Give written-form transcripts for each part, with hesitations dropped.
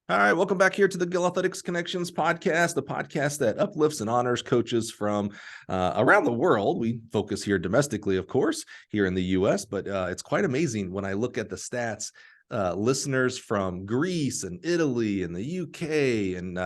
All right, welcome back here to the Gill Athletics Connections podcast, the podcast that uplifts and honors coaches from around the world. We focus here domestically, of course, here in the U.S., but it's quite amazing when I look at the stats. Listeners from Greece and Italy and the UK and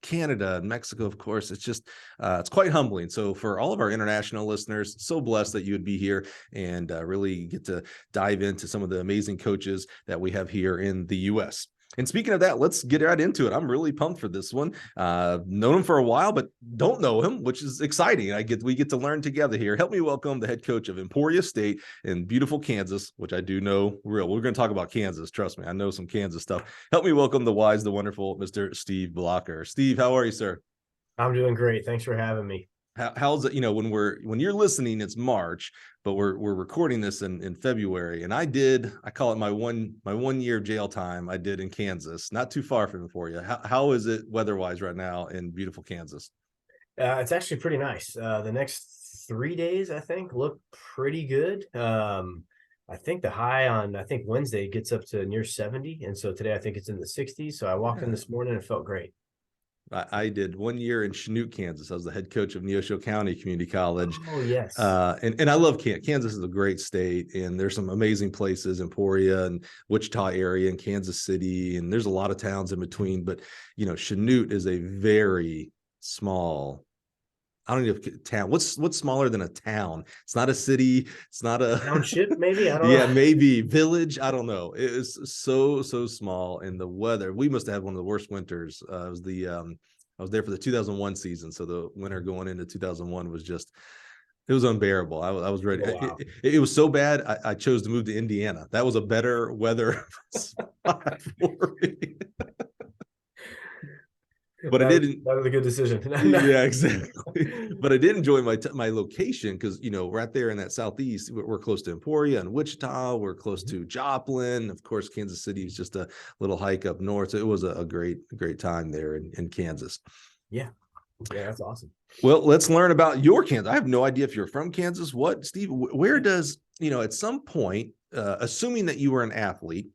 Canada and Mexico, of course. It's quite humbling. So for all of our international listeners, so blessed that you would be here and really get to dive into some of the amazing coaches that we have here in the U.S. And speaking of that, let's get right into it. I'm really pumped for this one. Known him for a while, but don't know him, which is exciting. We get to learn together here. Help me welcome the head coach of Emporia State in beautiful Kansas, which I do know real. We're going to talk about Kansas. Trust me, I know some Kansas stuff. Help me welcome the wise, the wonderful Mr. Steve Blocker. Steve, how are you, sir? I'm doing great. Thanks for having me. How's it? When you're listening, it's March, but we're recording this in February, and I call it my one year of jail time I did in Kansas, not too far from Emporia. How is it weather-wise right now in beautiful Kansas? It's actually pretty nice. The next 3 days, I think, look pretty good. I think the high on Wednesday gets up to near 70, and so today I think it's in the 60s. So I walked in this morning and it felt great. I did 1 year in Chanute, Kansas. I was the head coach of Neosho County Community College. Oh, yes. And I love Kansas. Kansas is a great state, and there's some amazing places, Emporia and Wichita area and Kansas City, and there's a lot of towns in between. But, Chanute is a very small, I don't know if town. What's smaller than a town? It's not a city. It's not a township, maybe. I don't yeah, know. maybe village. I don't know. It is so small, and the weather. We must have had one of the worst winters. I was there for the 2001 season, so the winter going into 2001 was just. It was unbearable. I was ready. Oh, wow. It was so bad. I chose to move to Indiana. That was a better weather spot for me. But I didn't. That was a good decision. Yeah, exactly. But I did enjoy my location because right there in that southeast, we're close to Emporia and Wichita. We're close to Joplin. Of course, Kansas City is just a little hike up north. So it was a great time there in Kansas. Yeah, that's awesome. Well, let's learn about your Kansas. I have no idea if you're from Kansas. What, Steve? Where does at some point, assuming that you were an athlete,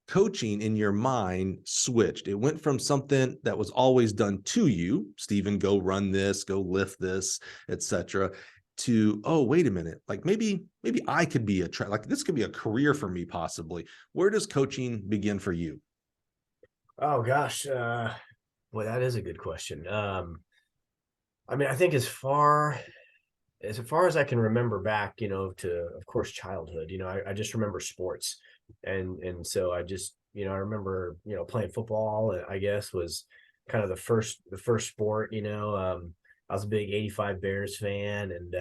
coaching in your mind switched. It went from something that was always done to you, Stephen, go run this, go lift this, etc., to, oh, wait a minute, like maybe I could be like this could be a career for me possibly. Where does coaching begin for you? Oh gosh, well, that is a good question. I mean, I think as far as I can remember back, to, of course, childhood, I just remember sports. And so I just, I remember, playing football, I guess, was kind of the first sport, I was a big 85 Bears fan. And,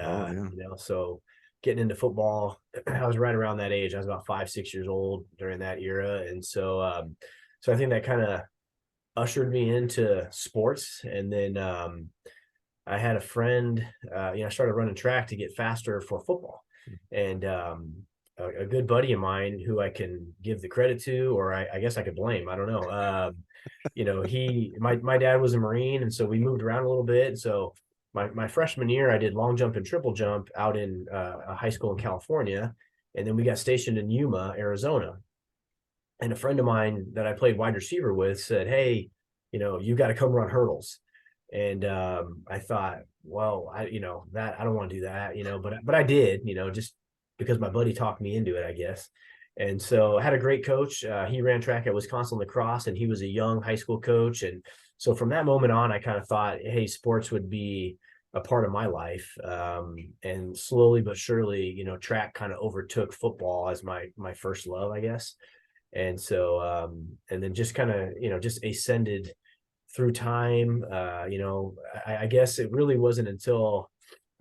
so getting into football, I was right around that age. I was about 5-6 years old during that era. And so I think that kind of ushered me into sports. And then I had a friend, I started running track to get faster for football. And a good buddy of mine who I can give the credit to, or I guess I could blame, I don't know. My dad was a Marine, and so we moved around a little bit. And so my freshman year, I did long jump and triple jump out in a high school in California. And then we got stationed in Yuma, Arizona. And a friend of mine that I played wide receiver with said, "Hey, you got to come run hurdles." And I thought, well, I don't want to do that, but I did, just because my buddy talked me into it, I guess. And so I had a great coach. He ran track at Wisconsin Lacrosse, and he was a young high school coach. And so from that moment on, I kind of thought, hey, sports would be a part of my life. And slowly but surely, track kind of overtook football as my first love, I guess. And so, and then just kind of, just ascended through time. I guess it really wasn't until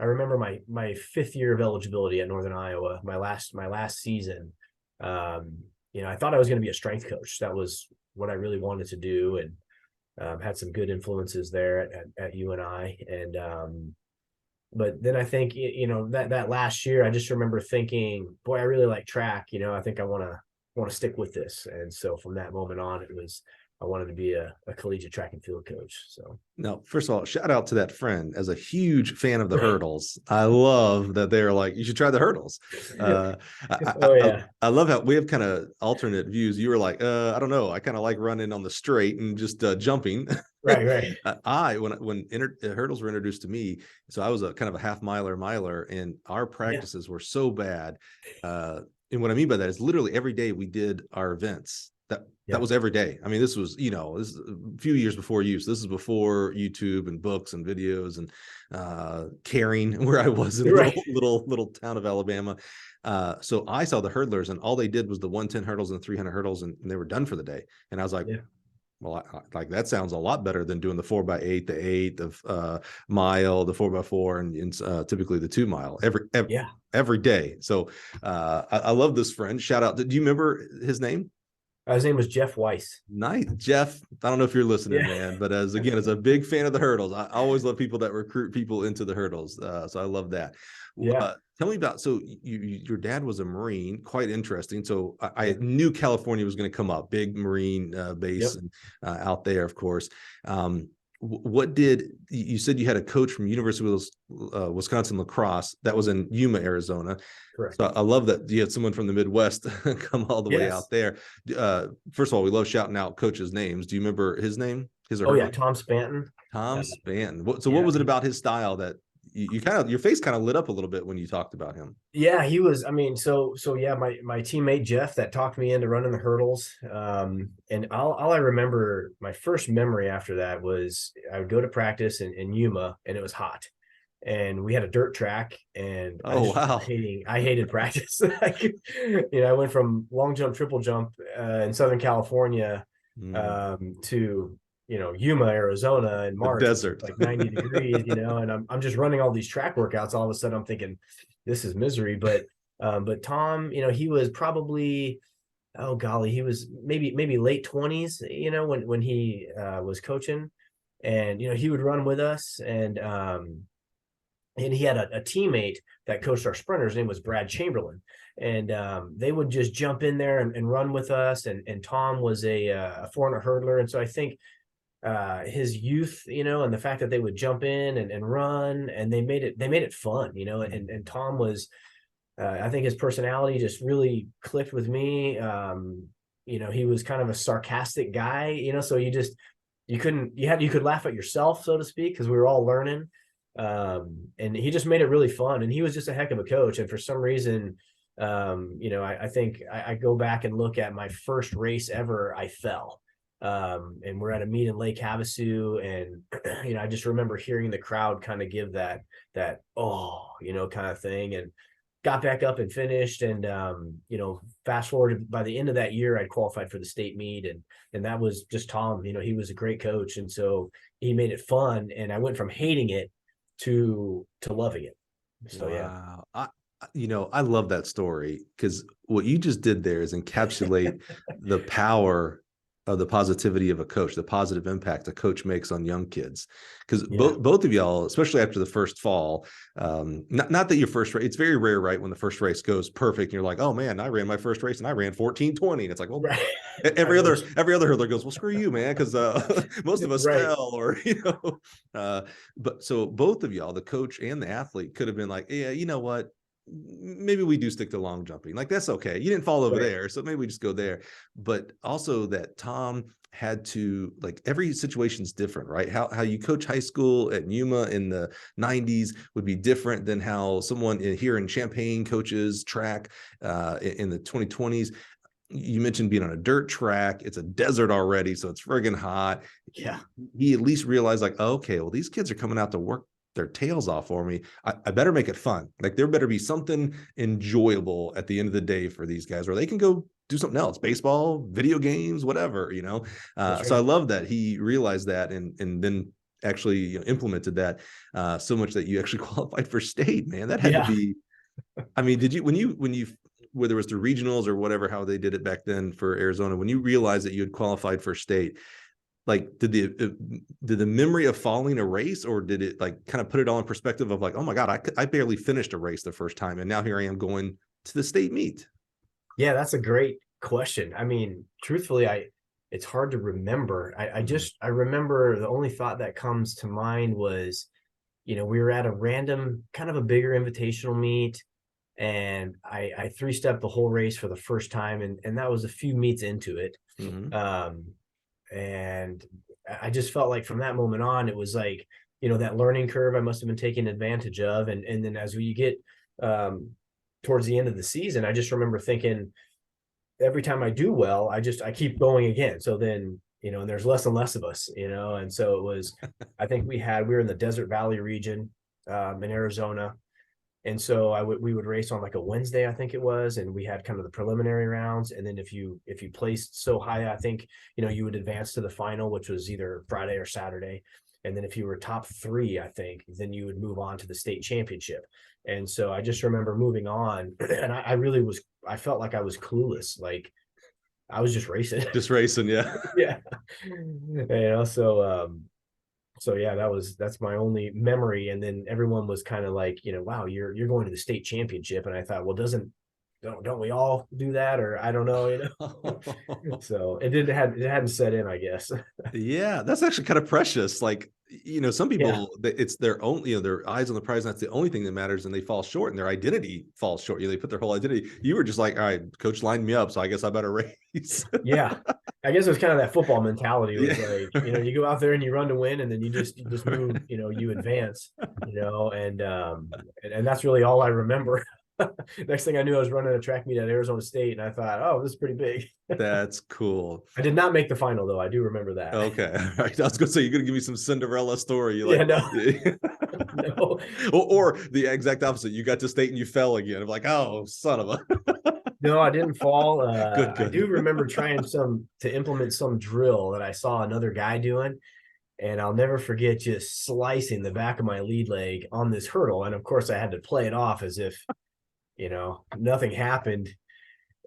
I remember my 5th year of eligibility at Northern Iowa, my last season. I thought I was going to be a strength coach. That was what I really wanted to do, and had some good influences there at UNI. And but then I think that last year, I just remember thinking, boy, I really like track. I think I want want to stick with this. And so from that moment on, I wanted to be a collegiate track and field coach. So now, first of all, shout out to that friend. As a huge fan of the hurdles, I love that they're like, you should try the hurdles. oh yeah. I love how we have kind of alternate views. You were like, I don't know, I kind of like running on the straight and just jumping. Right. When hurdles were introduced to me, so I was a kind of a half miler, and our practices were so bad. And what I mean by that is literally every day we did our events. That was every day. I mean, this was, this is a few years before use. This is before YouTube and books and videos and caring, where I was in little town of Alabama. So I saw the hurdlers, and all they did was the 110 hurdles and 300 hurdles, and they were done for the day. And I was like, well, like that sounds a lot better than doing the 4x8, the 8, the mile, the 4x4, and typically the 2 mile every day. So I love this friend. Shout out. Do you remember his name? His name was Jeff Weiss. Nice. Jeff, I don't know if you're listening, man, but as a big fan of the hurdles, I always love people that recruit people into the hurdles. So I love that. Tell me about, so your dad was a Marine, quite interesting. So I knew California was going to come up, big Marine base and out there, of course. What did you said you had a coach from University of Wisconsin lacrosse that was in Yuma, Arizona? Correct. So I love that you had someone from the Midwest come all the way out there. First of all, we love shouting out coaches' names. Do you remember his name? Tom Spanton. Tom Spanton. What was it about his style that you kind of, your face kind of lit up a little bit when you talked about him? Yeah, he was, I mean, so my teammate Jeff that talked me into running the hurdles. And all I remember, my first memory after that was I would go to practice in Yuma, and it was hot, and we had a dirt track, and I hated practice. I went from long jump, triple jump in Southern California to Yuma, Arizona in March, desert, like 90 degrees, and I'm just running all these track workouts. All of a sudden I'm thinking, this is misery. But Tom, he was probably, oh golly, he was maybe late 20s, when he was coaching, and, he would run with us, and he had a teammate that coached our sprinters. His name was Brad Chamberlain. And they would just jump in there and run with us. And Tom was a 400 hurdler. And so I think his youth, and the fact that they would jump in and run, and they made it fun, and Tom was, I think his personality just really clicked with me. He was kind of a sarcastic guy, so you could laugh at yourself, so to speak, because we were all learning. And he just made it really fun, and he was just a heck of a coach. And for some reason, I think I go back and look at my first race ever, I fell. And we're at a meet in Lake Havasu, and I just remember hearing the crowd kind of give that kind of thing, and got back up and finished. And fast forward, by the end of that year I'd qualified for the state meet, and that was just Tom. He was a great coach, and so he made it fun, and I went from hating it to loving it. So wow. I love that story, because what you just did there is encapsulate the power of the positivity of a coach, the positive impact a coach makes on young kids. Because both of y'all, especially after the first fall, not that your first race, it's very rare, right, when the first race goes perfect and you're like, oh man, I ran my first race and I ran 14:20, and it's like, well, every other hurdler goes, well, screw you, man, because most of us fell, or but so both of y'all, the coach and the athlete, could have been like, yeah, you know what, maybe we do stick to long jumping. Like, that's okay. You didn't fall over there, so maybe we just go there. But also that Tom had to, like, every situation's different, right? How you coach high school at Yuma in the 90s would be different than how someone here in Champaign coaches track in the 2020s. You mentioned being on a dirt track. It's a desert already, so it's friggin' hot. Yeah. He at least realized, like, okay, well, these kids are coming out to work their tails off for me. I better make it fun. Like, there better be something enjoyable at the end of the day for these guys, where they can go do something else, baseball, video games, whatever, So I love that he realized that, and then actually implemented that so much that you actually qualified for state, man. That had to be, I mean, did you, when you, whether it was the regionals or whatever, how they did it back then for Arizona, when you realized that you had qualified for state, like, did the memory of falling a race, or did it like kind of put it all in perspective of like, oh my God, I barely finished a race the first time, and now here I am going to the state meet? Yeah, that's a great question. I mean, truthfully, it's hard to remember. I remember the only thought that comes to mind was, we were at a random kind of a bigger invitational meet, and I three-stepped the whole race for the first time, and that was a few meets into it. And I just felt like from that moment on, it was like, that learning curve I must have been taking advantage of. And then as we get towards the end of the season, I just remember thinking, every time I do well, I keep going again. So then, and there's less and less of us, and so it was, I think we were in the Desert Valley region in Arizona. And so we would race on like a Wednesday, I think it was, and we had kind of the preliminary rounds. And then if you placed so high, I think, you would advance to the final, which was either Friday or Saturday. And then if you were top 3, I think, then you would move on to the state championship. And so I just remember moving on, and I felt like I was clueless. Like I was just racing. Yeah. Yeah. So yeah, that's my only memory. And then everyone was kind of like, wow, you're going to the state championship. And I thought, well, don't we all do that? Or I don't know, So it hadn't set in, I guess. Yeah, that's actually kind of precious. Like, some people, it's their own, their eyes on the prize, and that's the only thing that matters, and they fall short, and their identity falls short. They put their whole identity. You were just like, all right, coach lined me up, so I guess I better race. Yeah. I guess it was kind of that football mentality. It was like, you go out there and you run to win, and then you just move, you advance, and that's really all I remember. Next thing I knew, I was running a track meet at Arizona State, and I thought, oh, this is pretty big. That's cool. I did not make the final, though. I do remember that. Okay. All right. I was going to say, you're going to give me some Cinderella story. No. No. Or the exact opposite. You got to state and you fell again. I'm like, oh, son of a. No, I didn't fall. Good. I do remember trying to implement some drill that I saw another guy doing. And I'll never forget just slicing the back of my lead leg on this hurdle. And of course, I had to play it off as if, nothing happened.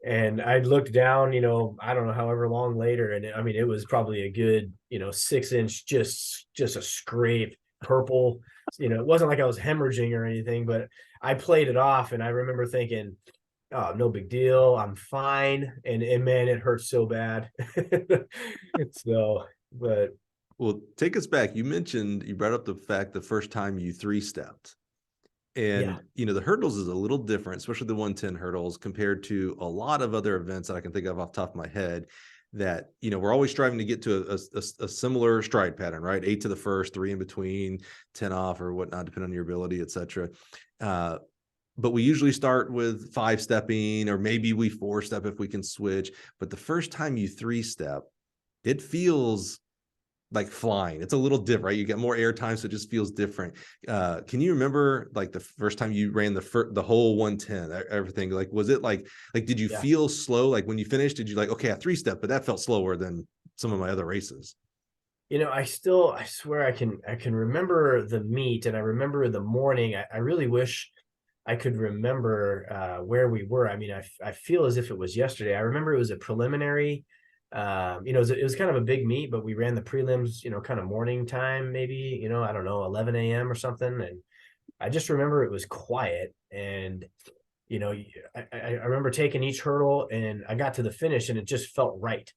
And I looked down, I don't know, however long later. And it was probably a good, 6-inch, just a scrape, purple. It wasn't like I was hemorrhaging or anything, but I played it off. And I remember thinking, oh, no big deal, I'm fine. And man, it hurts so bad. Well, take us back. You brought up the fact the first time you 3-stepped. And, the hurdles is a little different, especially the 110 hurdles, compared to a lot of other events that I can think of off the top of my head that, we're always striving to get to a similar stride pattern, right? 8 to the first, 3 in between, 10 off or whatnot, depending on your ability, et cetera. But we usually start with 5-stepping, or maybe we 4-step if we can switch. But the first time you 3-step, it feels like flying. It's a little different, right? You get more air time, so it just feels different. Can you remember like the first time you ran the whole 110, everything? Like, was it like did you feel slow? Like when you finished, did you like, okay, I 3-step, but that felt slower than some of my other races? I swear I can remember the meet, and I remember the morning. I really wish I could remember where we were. I feel as if it was yesterday. I remember it was a preliminary. It was kind of a big meet, but we ran the prelims, kind of morning time, maybe, I don't know, 11 a.m. or something. And I just remember it was quiet. And, I remember taking each hurdle, and I got to the finish, and it just felt right.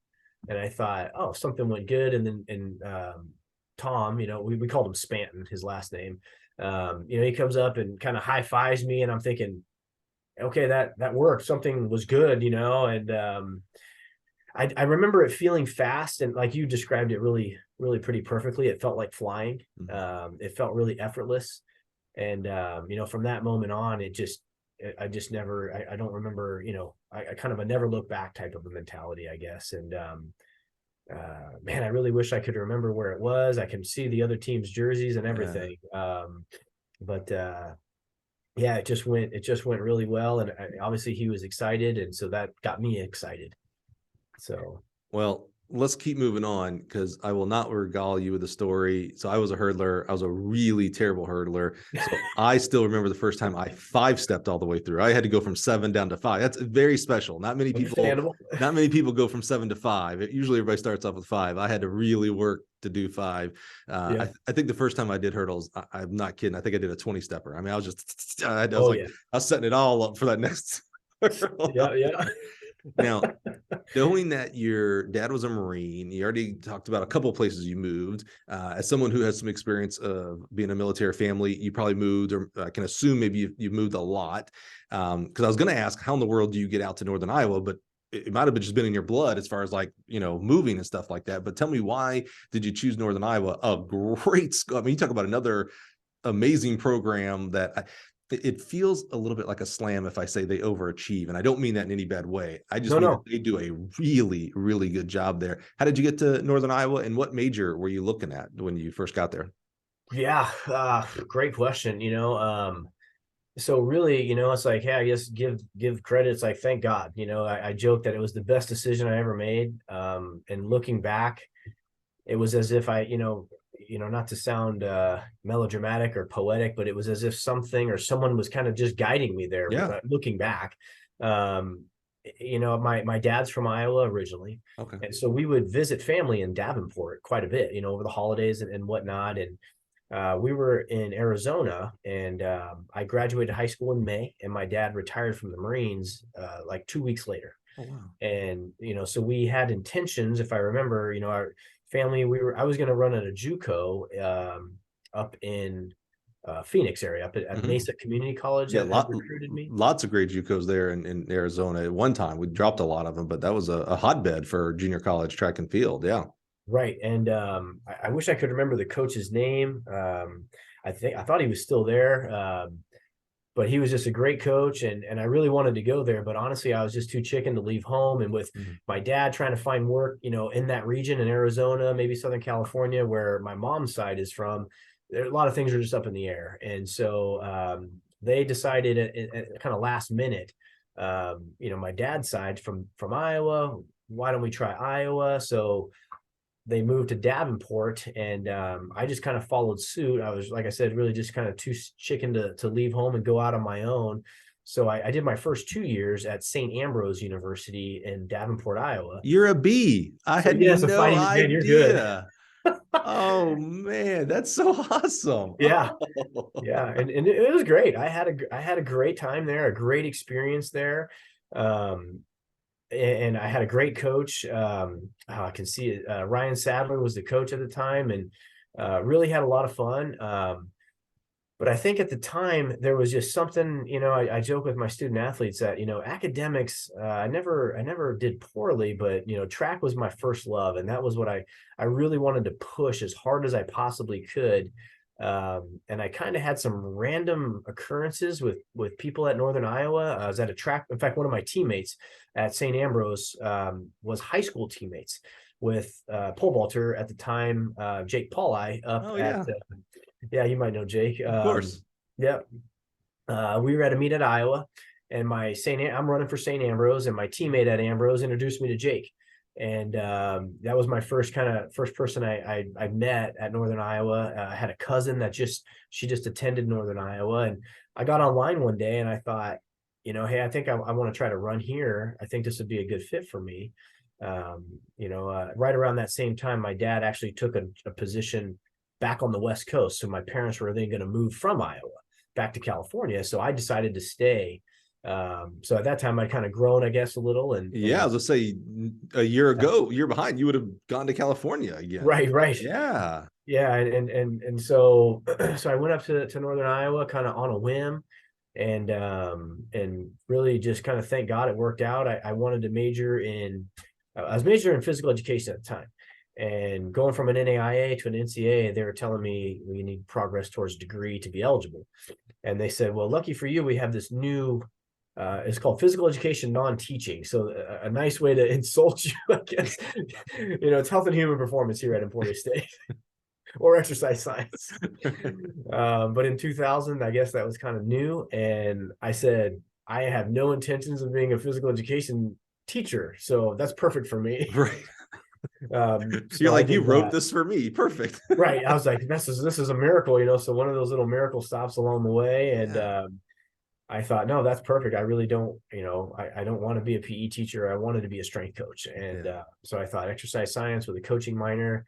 And I thought, oh, something went good. And then, Tom, we called him Spanton, his last name. He comes up and kind of high fives me, and I'm thinking, okay, that worked. Something was good, and, I remember it feeling fast, and like you described it really, really pretty perfectly. It felt like flying. It felt really effortless. And, from that moment on, I just never, I don't remember, I kind of a never look back type of a mentality, I guess. And, man, I really wish I could remember where it was. I can see the other team's jerseys and everything. But it just went really well. And obviously he was excited. And so that got me excited. So, well, let's keep moving on, because I will not regale you with the story. So I was a hurdler. I was a really terrible hurdler. So I still remember the first time I 5-stepped all the way through. I had to go from 7 down to 5. That's very special. Not many people go from 7 to 5. Usually everybody starts off with 5. I had to really work to do 5. I think the first time I did hurdles, I'm not kidding, I think I did a 20-stepper. I was I was setting it all up for that next. Yeah. Now, Knowing that your dad was a Marine, you already talked about a couple of places you moved. As someone who has some experience of being a military family, you probably moved, or I can assume maybe you've moved a lot. Because I was going to ask, how in the world do you get out to Northern Iowa? But it might have just been in your blood as far as like, moving and stuff like that. But tell me, why did you choose Northern Iowa? A great school. I mean, you talk about another amazing program that it feels a little bit like a slam if I say they overachieve. And I don't mean that in any bad way. I just mean that they do a really, really good job there. How did you get to Northern Iowa, and what major were you looking at when you first got there? Yeah, great question. So really, it's like, hey, I guess give credit. It's like, thank God. I joke that it was the best decision I ever made. And looking back, it was as if not to sound melodramatic or poetic, but it was as if something or someone was kind of just guiding me there. Yeah. Looking back, my dad's from Iowa originally. Okay. And so we would visit family in Davenport quite a bit, over the holidays and whatnot. And we were in Arizona, and I graduated high school in May, and my dad retired from the Marines like 2 weeks later. Oh, wow. And so we had intentions, if I remember, our family, I was going to run at a JUCO up in Phoenix area, up at Mesa Community College. Yeah, that recruited me. Lots of great JUCOs there in Arizona. At one time, we dropped a lot of them, but that was a hotbed for junior college track and field. Yeah. Right. And I wish I could remember the coach's name. I thought he was still there. But he was just a great coach, and I really wanted to go there. But honestly, I was just too chicken to leave home. And with my dad trying to find work, in that region in Arizona, maybe Southern California, where my mom's side is from, there a lot of things are just up in the air. And so they decided at kind of last minute, my dad's side from Iowa, why don't we try Iowa? So they moved to Davenport, and I just kind of followed suit. I was, like I said, really just kind of too chicken to leave home and go out on my own. So I did my first 2 years at St. Ambrose University in Davenport, Iowa. You're a B. I had no idea. You're good. Oh man, that's so awesome. Yeah. Yeah. And it was great. I had a great time there, a great experience there. And I had a great coach. I can see it. Ryan Sadler was the coach at the time, and really had a lot of fun. But I think at the time there was just something, I joke with my student athletes that, academics, I never did poorly, but, track was my first love. And that was what I really wanted to push as hard as I possibly could. And I kind of had some random occurrences with people at Northern Iowa. I was at a track. In fact, one of my teammates at St. Ambrose was high school teammates with pole vaulter at the time, Jake Pauli yeah, you might know Jake. Of course. Yeah. We were at a meet at Iowa, and I'm running for St. Ambrose, and my teammate at Ambrose introduced me to Jake. And that was my first person I met at Northern Iowa. I had a cousin that she just attended Northern Iowa, and I got online one day and I thought, hey, I think I want to try to run here. I think this would be a good fit for me. Right around that same time, my dad actually took a position back on the West Coast. So my parents were then going to move from Iowa back to California. So I decided to stay. So at that time I'd kind of grown, I guess, a little. And yeah, I was gonna say a year behind, you would have gone to California again. Right. Yeah. Yeah. And so I went up to Northern Iowa kind of on a whim, and really just kind of, thank God it worked out. I wanted to I was majoring in physical education at the time. And going from an NAIA to an NCAA, they were telling me we need progress towards a degree to be eligible. And they said, well, lucky for you, we have this new, it's called physical education non-teaching. So a nice way to insult you, I guess. It's health and human performance here at Emporia State or exercise science. But in 2000, I guess that was kind of new. And I said, I have no intentions of being a physical education teacher. So that's perfect for me. Right. So you're like, you wrote this for me. Perfect. Right. I was like, this is a miracle, so one of those little miracle stops along the way. And I thought, no, that's perfect. I really don't, I don't want to be a PE teacher. I wanted to be a strength coach. And so I thought exercise science with a coaching minor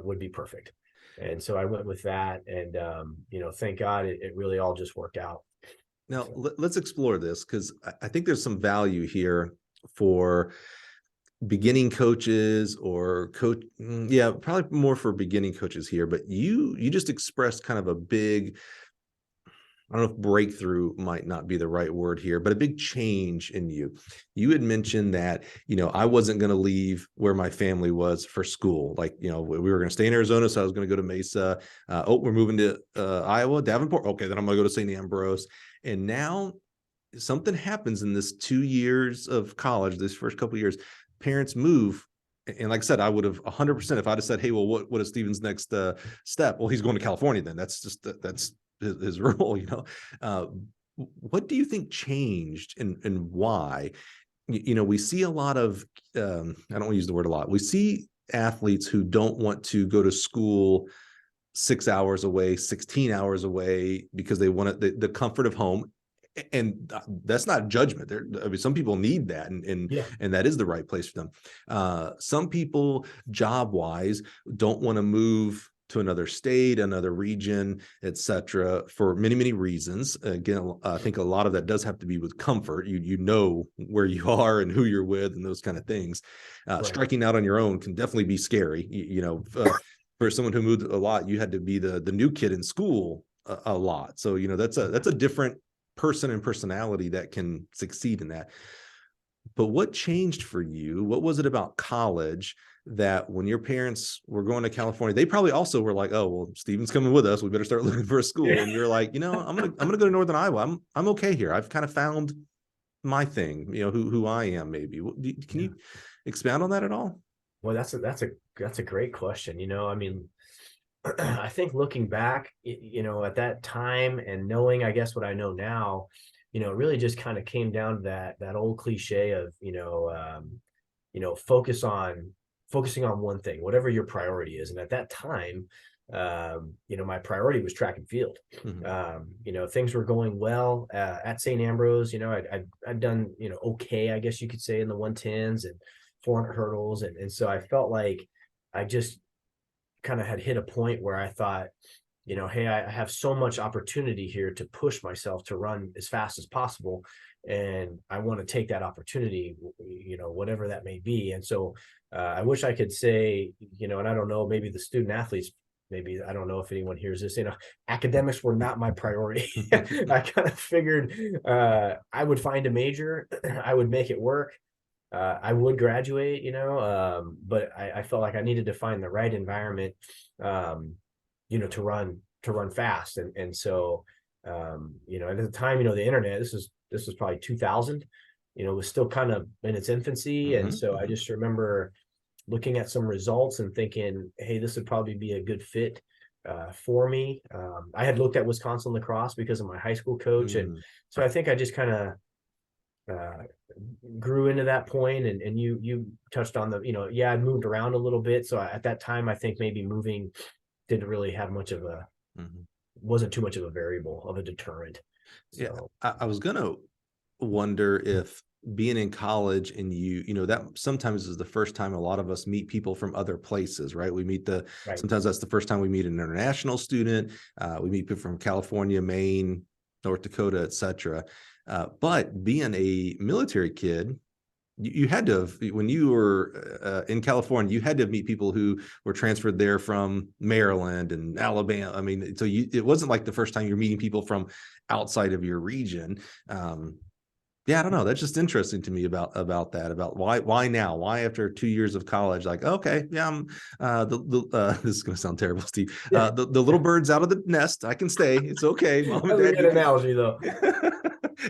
would be perfect. And so I went with that. And, thank God it really all just worked out. Now let's explore this, because I think there's some value here for beginning coaches or coach, yeah, probably more for beginning coaches here, but you just expressed kind of a big, I don't know if breakthrough might not be the right word here, but a big change in you. You had mentioned that, I wasn't going to leave where my family was for school. Like, we were going to stay in Arizona, so I was going to go to Mesa. We're moving to Iowa, Davenport. Okay, then I'm going to go to St. Ambrose. And now something happens in this 2 years of college, this first couple of years, parents move. And like I said, I would have 100%, if I'd have said, hey, well, what is Steven's next step? Well, he's going to California then. That's his role, what do you think changed and why? We see a lot of, I don't want to use the word a lot. We see athletes who don't want to go to school 6 hours away, 16 hours away, because they want the comfort of home. And that's not judgment. Some people need that, and that is the right place for them. Some people, job wise, don't want to move to another state, another region, etc., for many, many reasons. Again, I think a lot of that does have to be with comfort. You know where you are and who you're with and those kind of things. Right. Striking out on your own can definitely be scary. For someone who moved a lot, you had to be the new kid in school a lot. So, that's a different person and personality that can succeed in that. But what changed for you? What was it about college that when your parents were going to California, they probably also were like, oh, well, Steven's coming with us, we better start looking for a school. Yeah. And you're like, I'm gonna go to Northern Iowa. I'm okay here. I've kind of found my thing, who I am. Maybe can you expound on that at all? Well, that's a great question. I think looking back, at that time and knowing, I guess, what I know now, it really just kind of came down to that old cliche of, focusing on one thing, whatever your priority is. And at that time, my priority was track and field. Mm-hmm. Things were going well at St. Ambrose. I'd done, okay, I guess you could say, in the 110s and 400 hurdles. And so I felt like I just kind of had hit a point where I thought, hey, I have so much opportunity here to push myself to run as fast as possible. And I want to take that opportunity, whatever that may be. And so I wish I could say, and I don't know, maybe the student athletes, maybe, I don't know if anyone hears this, academics were not my priority. I kind of figured I would find a major, I would make it work. I would graduate, but I felt like I needed to find the right environment, to run fast. And so, at the time, the internet, this was probably 2000, was still kind of in its infancy. Mm-hmm. And so I just remember looking at some results and thinking, hey, this would probably be a good fit for me. I had looked at Wisconsin lacrosse because of my high school coach. Mm-hmm. And so I think I just kind of grew into that point. And you touched on I'd moved around a little bit. So at that time, I think maybe moving didn't really have much of a, mm-hmm. wasn't too much of a variable of a deterrent. So. Yeah. I was going to wonder if being in college and that sometimes is the first time a lot of us meet people from other places, right? We meet right. Sometimes that's the first time we meet an international student. We meet people from California, Maine, North Dakota, etc. But being a military kid, you had to have, when you were in California, you had to meet people who were transferred there from Maryland and Alabama. I mean, so it wasn't like the first time you're meeting people from outside of your region. Yeah, I don't know. That's just interesting to me about that, about why now? Why after 2 years of college? Like, okay, yeah, I'm this is gonna sound terrible, Steve. The little bird's out of the nest. I can stay. It's okay. Mom and Dad. Good analogy though.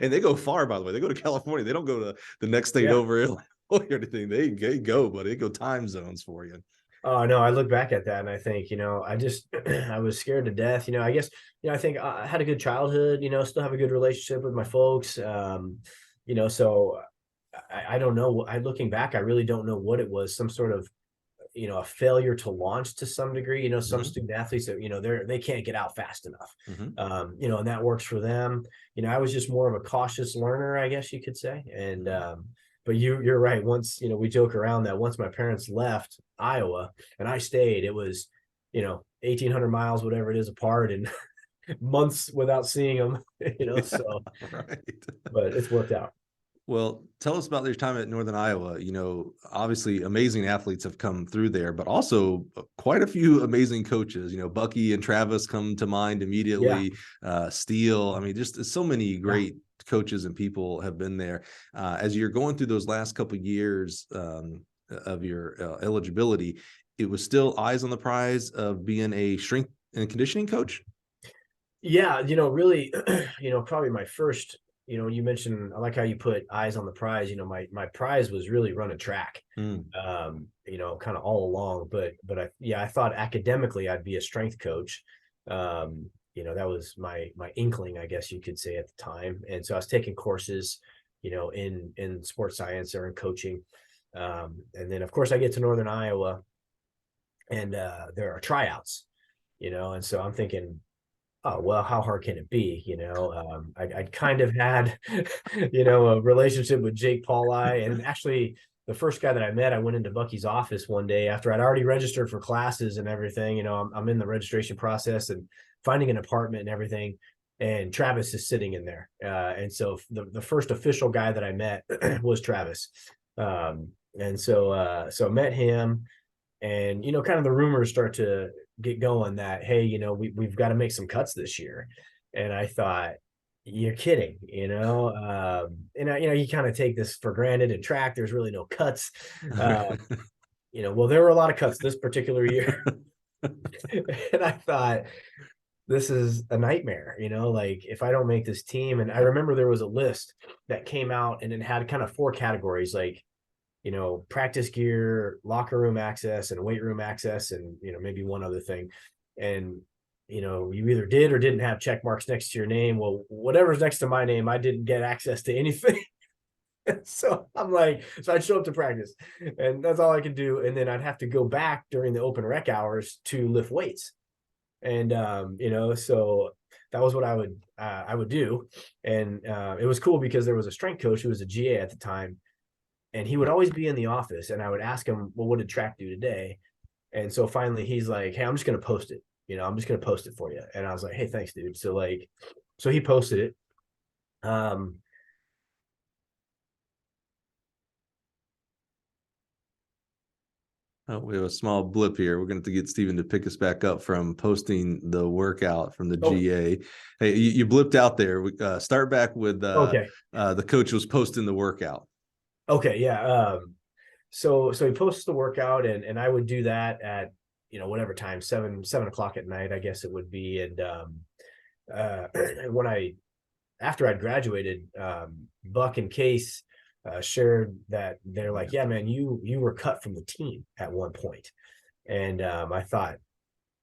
And they go far, by the way. They go to California. They don't go to the next state over Illinois or anything. They go, but they go time zones for you. Oh no, I look back at that and I think, I was scared to death. I guess, I think I had a good childhood, still have a good relationship with my folks. So I don't know. Looking back, I really don't know what it was. Some sort of, a failure to launch to some degree. Some mm-hmm. student athletes that they can't get out fast enough. Mm-hmm. And that works for them. I was just more of a cautious learner, I guess you could say. And but you're right. Once, we joke around that once my parents left Iowa and I stayed, it was, 1,800 miles, whatever it is, apart, and months without seeing them, so, right. But it's worked out. Well, tell us about your time at Northern Iowa. Obviously amazing athletes have come through there, but also quite a few amazing coaches. Bucky and Travis come to mind Yeah. immediately. Steele. I mean, just so many Yeah. great coaches and people have been there. As you're going through those last couple of years of your eligibility, it was still eyes on the prize of being a strength and conditioning coach. Yeah, really, probably my first, you mentioned, I like how you put eyes on the prize. My prize was really running track, Mm. kind of all along. But I thought academically I'd be a strength coach. That was my inkling, I guess you could say, at the time. And so I was taking courses, in sports science or in coaching. And then of course I get to Northern Iowa, and there are tryouts, and so I'm thinking, oh, well, how hard can it be? I'd kind of had, a relationship with Jake Pauli. And actually, the first guy that I met, I went into Bucky's office one day after I'd already registered for classes and everything. I'm in the registration process and finding an apartment and everything. And Travis is sitting in there. And so the first official guy that I met was Travis. And so I met him, and kind of the rumors start to get going that, hey, we've got to make some cuts this year. And I thought, you're kidding. You kind of take this for granted. In track, there's really no cuts. Well, there were a lot of cuts this particular year. And I thought, this is a nightmare, like if I don't make this team. And I remember there was a list that came out, and it had kind of 4 categories, like practice gear, locker room access, and weight room access, and maybe one other thing. And you either did or didn't have check marks next to your name. Well, whatever's next to my name, I didn't get access to anything. So I'm like, so I'd show up to practice, and that's all I could do. And then I'd have to go back during the open rec hours to lift weights. And so that was what I would do. And it was cool because there was a strength coach who was a GA at the time, and he would always be in the office, and I would ask him, well, what did track do today? And so finally he's like, hey, I'm just going to post it. I'm just going to post it for you. And I was like, hey, thanks, dude. So he posted it. Oh, we have a small blip here. We're going to have to get Stephen to pick us back up from posting the workout from the GA. Hey, you blipped out there. We start back with okay. The coach was posting the workout. Okay. Yeah. So he posts the workout, and I would do that at, whatever time, 7 o'clock at night, I guess it would be. And after I'd graduated, Buck and Case shared that they're like, yeah, man, you were cut from the team at one point. And I thought,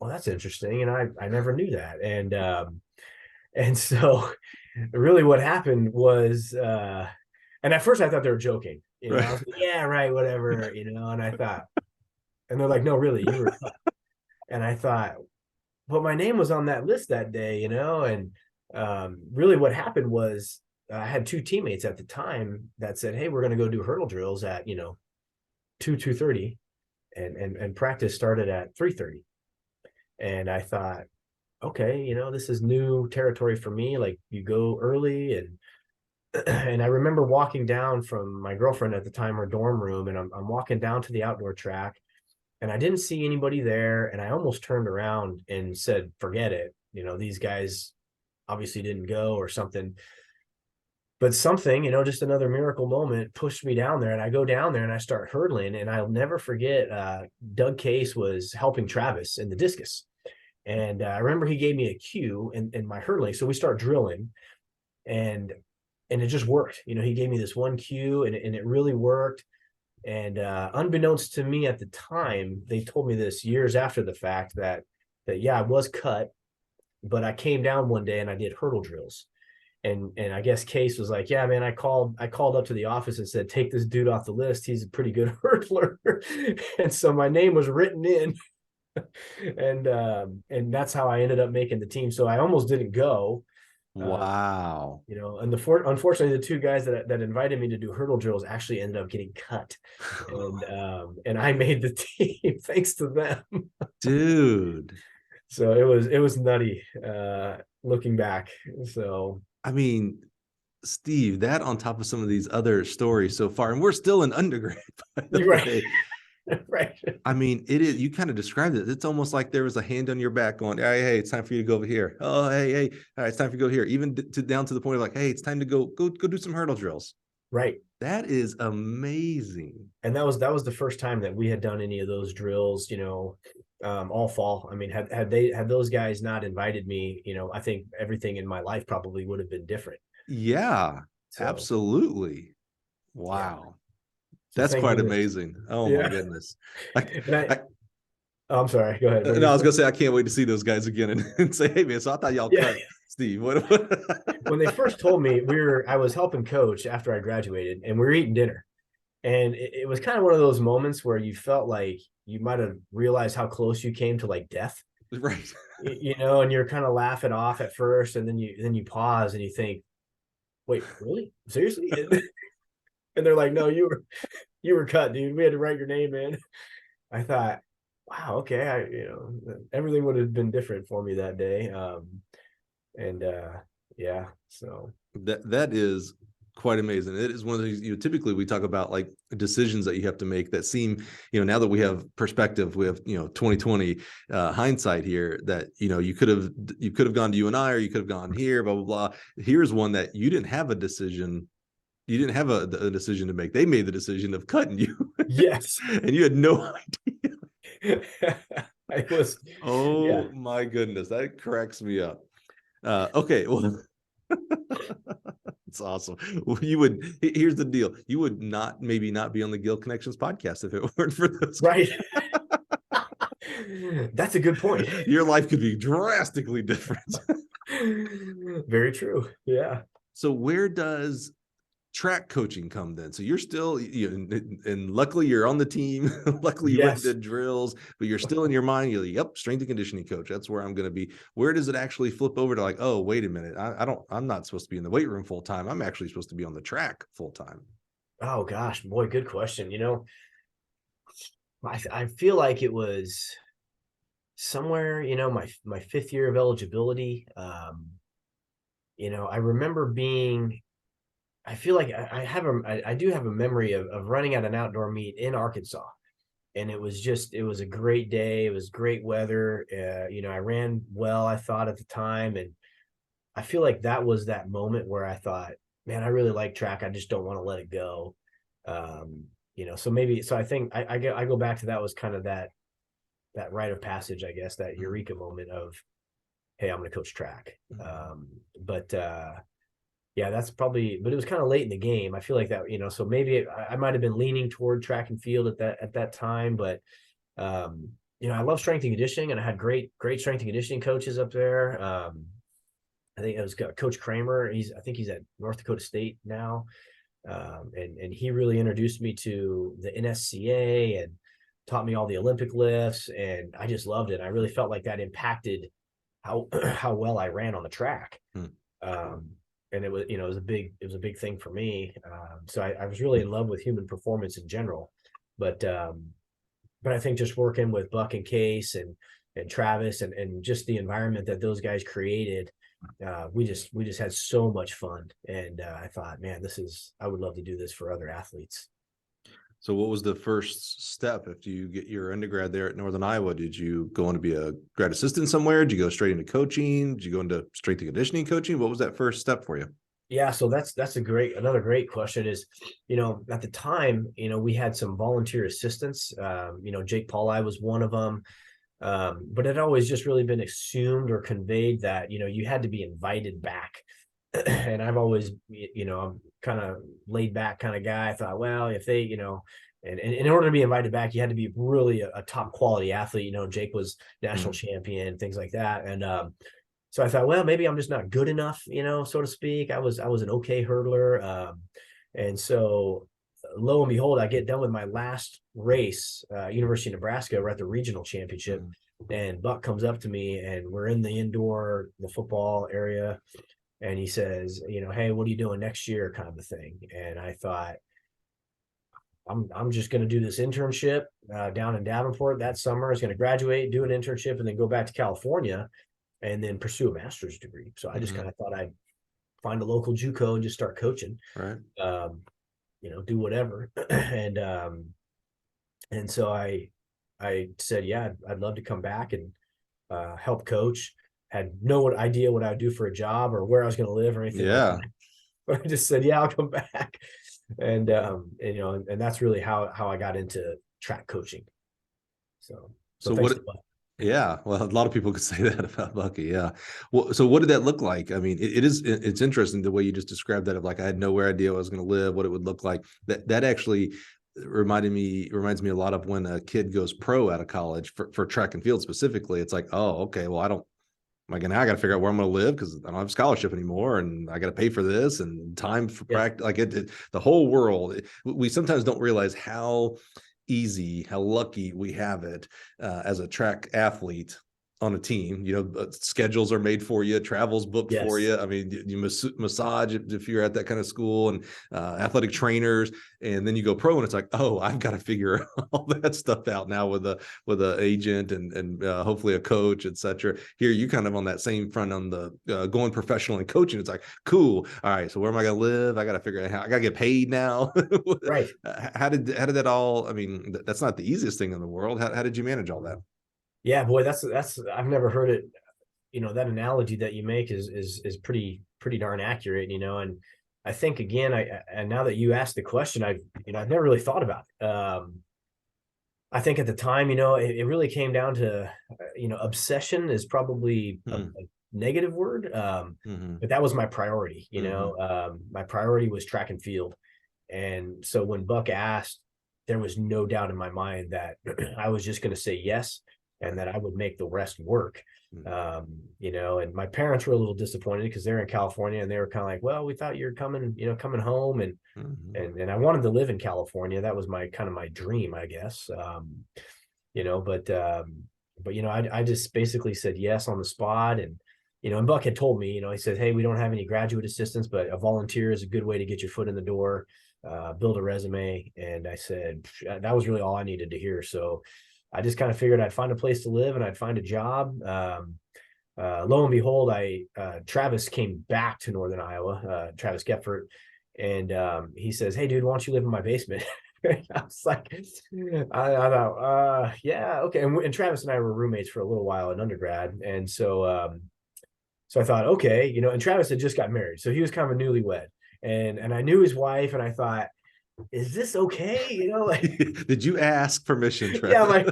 well, that's interesting. And I never knew that. And so really what happened was, and at first I thought they were joking, Right. I was like, yeah, right, whatever, and I thought, and they're like, no, really, you were cut. And I thought, but my name was on that list that day, and really what happened was, I had 2 teammates at the time that said, hey, we're going to go do hurdle drills at 2:30, and practice started at 3:30. And I thought, okay, this is new territory for me. Like, you go early. And I remember walking down from my girlfriend at the time, her dorm room, and I'm walking down to the outdoor track, and I didn't see anybody there. And I almost turned around and said, forget it. These guys obviously didn't go or something. But something, just another miracle moment pushed me down there. And I go down there and I start hurdling. And I'll never forget, Doug Case was helping Travis in the discus. And I remember he gave me a cue in my hurdling. So we start drilling, and it just worked. He gave me this one cue, and it really worked. And unbeknownst to me at the time, they told me this years after the fact, that yeah, I was cut, but I came down one day and I did hurdle drills. And I guess Case was like, yeah, man, I called up to the office and said, take this dude off the list. He's a pretty good hurdler. And so my name was written in. And that's how I ended up making the team. So I almost didn't go. Wow. And unfortunately, the 2 guys that invited me to do hurdle drills actually ended up getting cut. And I made the team thanks to them. Dude. So it was nutty, looking back. So I mean, Steve, that on top of some of these other stories so far, and we're still in undergrad, by the Right. way. Right. I mean, it is, you kind of described it. It's almost like there was a hand on your back going, hey, it's time for you to go over here. Oh, hey, all right, it's time for you to go here. Even down to the point of like, hey, it's time to go do some hurdle drills. Right. That is amazing. And that was the first time that we had done any of those drills, all fall. I mean, had those guys not invited me, I think everything in my life probably would have been different. Yeah, So, absolutely. Wow. Yeah. So That's thank quite goodness. amazing. Oh Yeah. my goodness. I'm sorry. Go ahead. No, I was gonna say I can't wait to see those guys again and say, hey man, so I thought y'all Yeah. cut Steve. What? When they first told me, I was helping coach after I graduated, and we were eating dinner. And it was kind of one of those moments where you felt like you might have realized how close you came to like death. Right. And you're kind of laughing off at first, and then you pause and you think, wait, really? Seriously? And they're like, no, you were cut, dude. We had to write your name in. I thought, wow, okay. Everything would have been different for me that day. Yeah, so That is quite amazing. It is one of these, typically we talk about like decisions that you have to make that seem, now that we have perspective, we have, 2020 hindsight here, that, you could have gone to UNI, or you could have gone here, blah, blah, blah. Here's one that you didn't have a decision. You didn't have a decision to make. They made the decision of cutting you. yes. And you had no idea. I was, oh my goodness. That cracks me up. Okay. Well, it's awesome. Here's the deal. You would maybe not be on the Gill Connections podcast if it weren't for those. Right. That's a good point. Your life could be drastically different. Very true. Yeah. So where does track coaching come then? So you're still, and luckily you're on the team. Luckily you went and did drills, but you're still in your mind, you're like, yep, strength and conditioning coach. That's where I'm going to be. Where does it actually flip over to like, oh, wait a minute. I'm not supposed to be in the weight room full time. I'm actually supposed to be on the track full time. Oh gosh, boy, good question. I feel like it was somewhere, my fifth year of eligibility. I remember I feel like I do have a memory of running at an outdoor meet in Arkansas, and it was a great day. It was great weather. I ran well, I thought at the time. And I feel like that was that moment where I thought, man, I really like track. I just don't want to let it go. So I think I go back to that was kind of that rite of passage, I guess, that eureka moment of, hey, I'm going to coach track. Yeah, that's probably, but it was kind of late in the game. I feel like that, so maybe I might have been leaning toward track and field at that time, but I love strength and conditioning, and I had great strength and conditioning coaches up there. I think it was Coach Kramer. I think he's at North Dakota State now. And he really introduced me to the NSCA and taught me all the Olympic lifts, and I just loved it. I really felt like that impacted how well I ran on the track. And it was a big thing for me. So I was really in love with human performance in general, but I think just working with Buck and Case and Travis and just the environment that those guys created, we just had so much fun. And I thought, man, I would love to do this for other athletes. So what was the first step after you get your undergrad there at Northern Iowa? Did you go on to be a grad assistant somewhere? Did you go straight into coaching? Did you go into strength and conditioning coaching? What was that first step for you? Yeah, so that's another great question is, at the time, we had some volunteer assistants. Jake Pauli was one of them. But it had always just really been assumed or conveyed that, you had to be invited back. And I've always, I'm kind of laid back kind of guy. I thought, well, if they, and in order to be invited back, you had to be really a top quality athlete. Jake was national champion, things like that. And so I thought, well, maybe I'm just not good enough, so to speak. I was an okay hurdler. And so lo and behold, I get done with my last race, University of Nebraska. We're at the regional championship, and Buck comes up to me, and we're in the football area. And he says, hey, what are you doing next year, kind of a thing. And I thought, I'm just going to do this internship down in Davenport that summer. I was going to graduate, do an internship, and then go back to California and then pursue a master's degree. So I just kind of thought I'd find a local JUCO and just start coaching. Right. Do whatever. And so I said, yeah, I'd love to come back and help coach. Had no idea what I'd do for a job or where I was going to live or anything like that. But I just said, yeah, I'll come back. And that's really how I got into track coaching. So what? Yeah, well, a lot of people could say that about Bucky. Yeah. Well, so what did that look like? I mean, it's interesting the way you just described that, of like, I had no idea where I was going to live, what it would look like. That actually reminds me a lot of when a kid goes pro out of college for track and field specifically. It's like, oh, okay, well, now I got to figure out where I'm going to live because I don't have a scholarship anymore, and I got to pay for this and time for practice. Like the whole world. We sometimes don't realize how easy, how lucky we have it as a track athlete on a team. Schedules are made for you, travel's booked for you. I mean, you massage if you're at that kind of school, and athletic trainers, and then you go pro, and it's like, oh, I've got to figure all that stuff out now with a agent and hopefully a coach, etc. Here, you kind of on that same front on the going professional and coaching. It's like, cool. All right, so where am I going to live? I got to figure out how I got to get paid now. Right. How did that all? I mean, that's not the easiest thing in the world. How did you manage all that? Yeah, boy, that's I've never heard it. That analogy that you make is pretty darn accurate. And I think again, and now that you asked the question, I've never really thought about it. I think at the time, it really came down to, obsession is probably a negative word, but that was my priority. My priority was track and field, and so when Buck asked, there was no doubt in my mind that I was just going to say yes, and that I would make the rest work. And my parents were a little disappointed because they're in California, and they were kind of like, well, we thought you're coming home. And I wanted to live in California. That was my dream, I guess. I just basically said yes on the spot. And Buck had told me, he said, hey, we don't have any graduate assistants, but a volunteer is a good way to get your foot in the door, build a resume. And I said, that was really all I needed to hear. So I just kind of figured I'd find a place to live and I'd find a job. Lo and behold, Travis came back to Northern Iowa, Travis Gephardt, and he says, hey, dude, why don't you live in my basement? I was like, I thought, yeah, okay. And Travis and I were roommates for a little while in undergrad. And so I thought, okay, and Travis had just got married. So he was kind of a newlywed. And I knew his wife, and I thought, is this okay? Did you ask permission, Travis? Yeah, I'm like,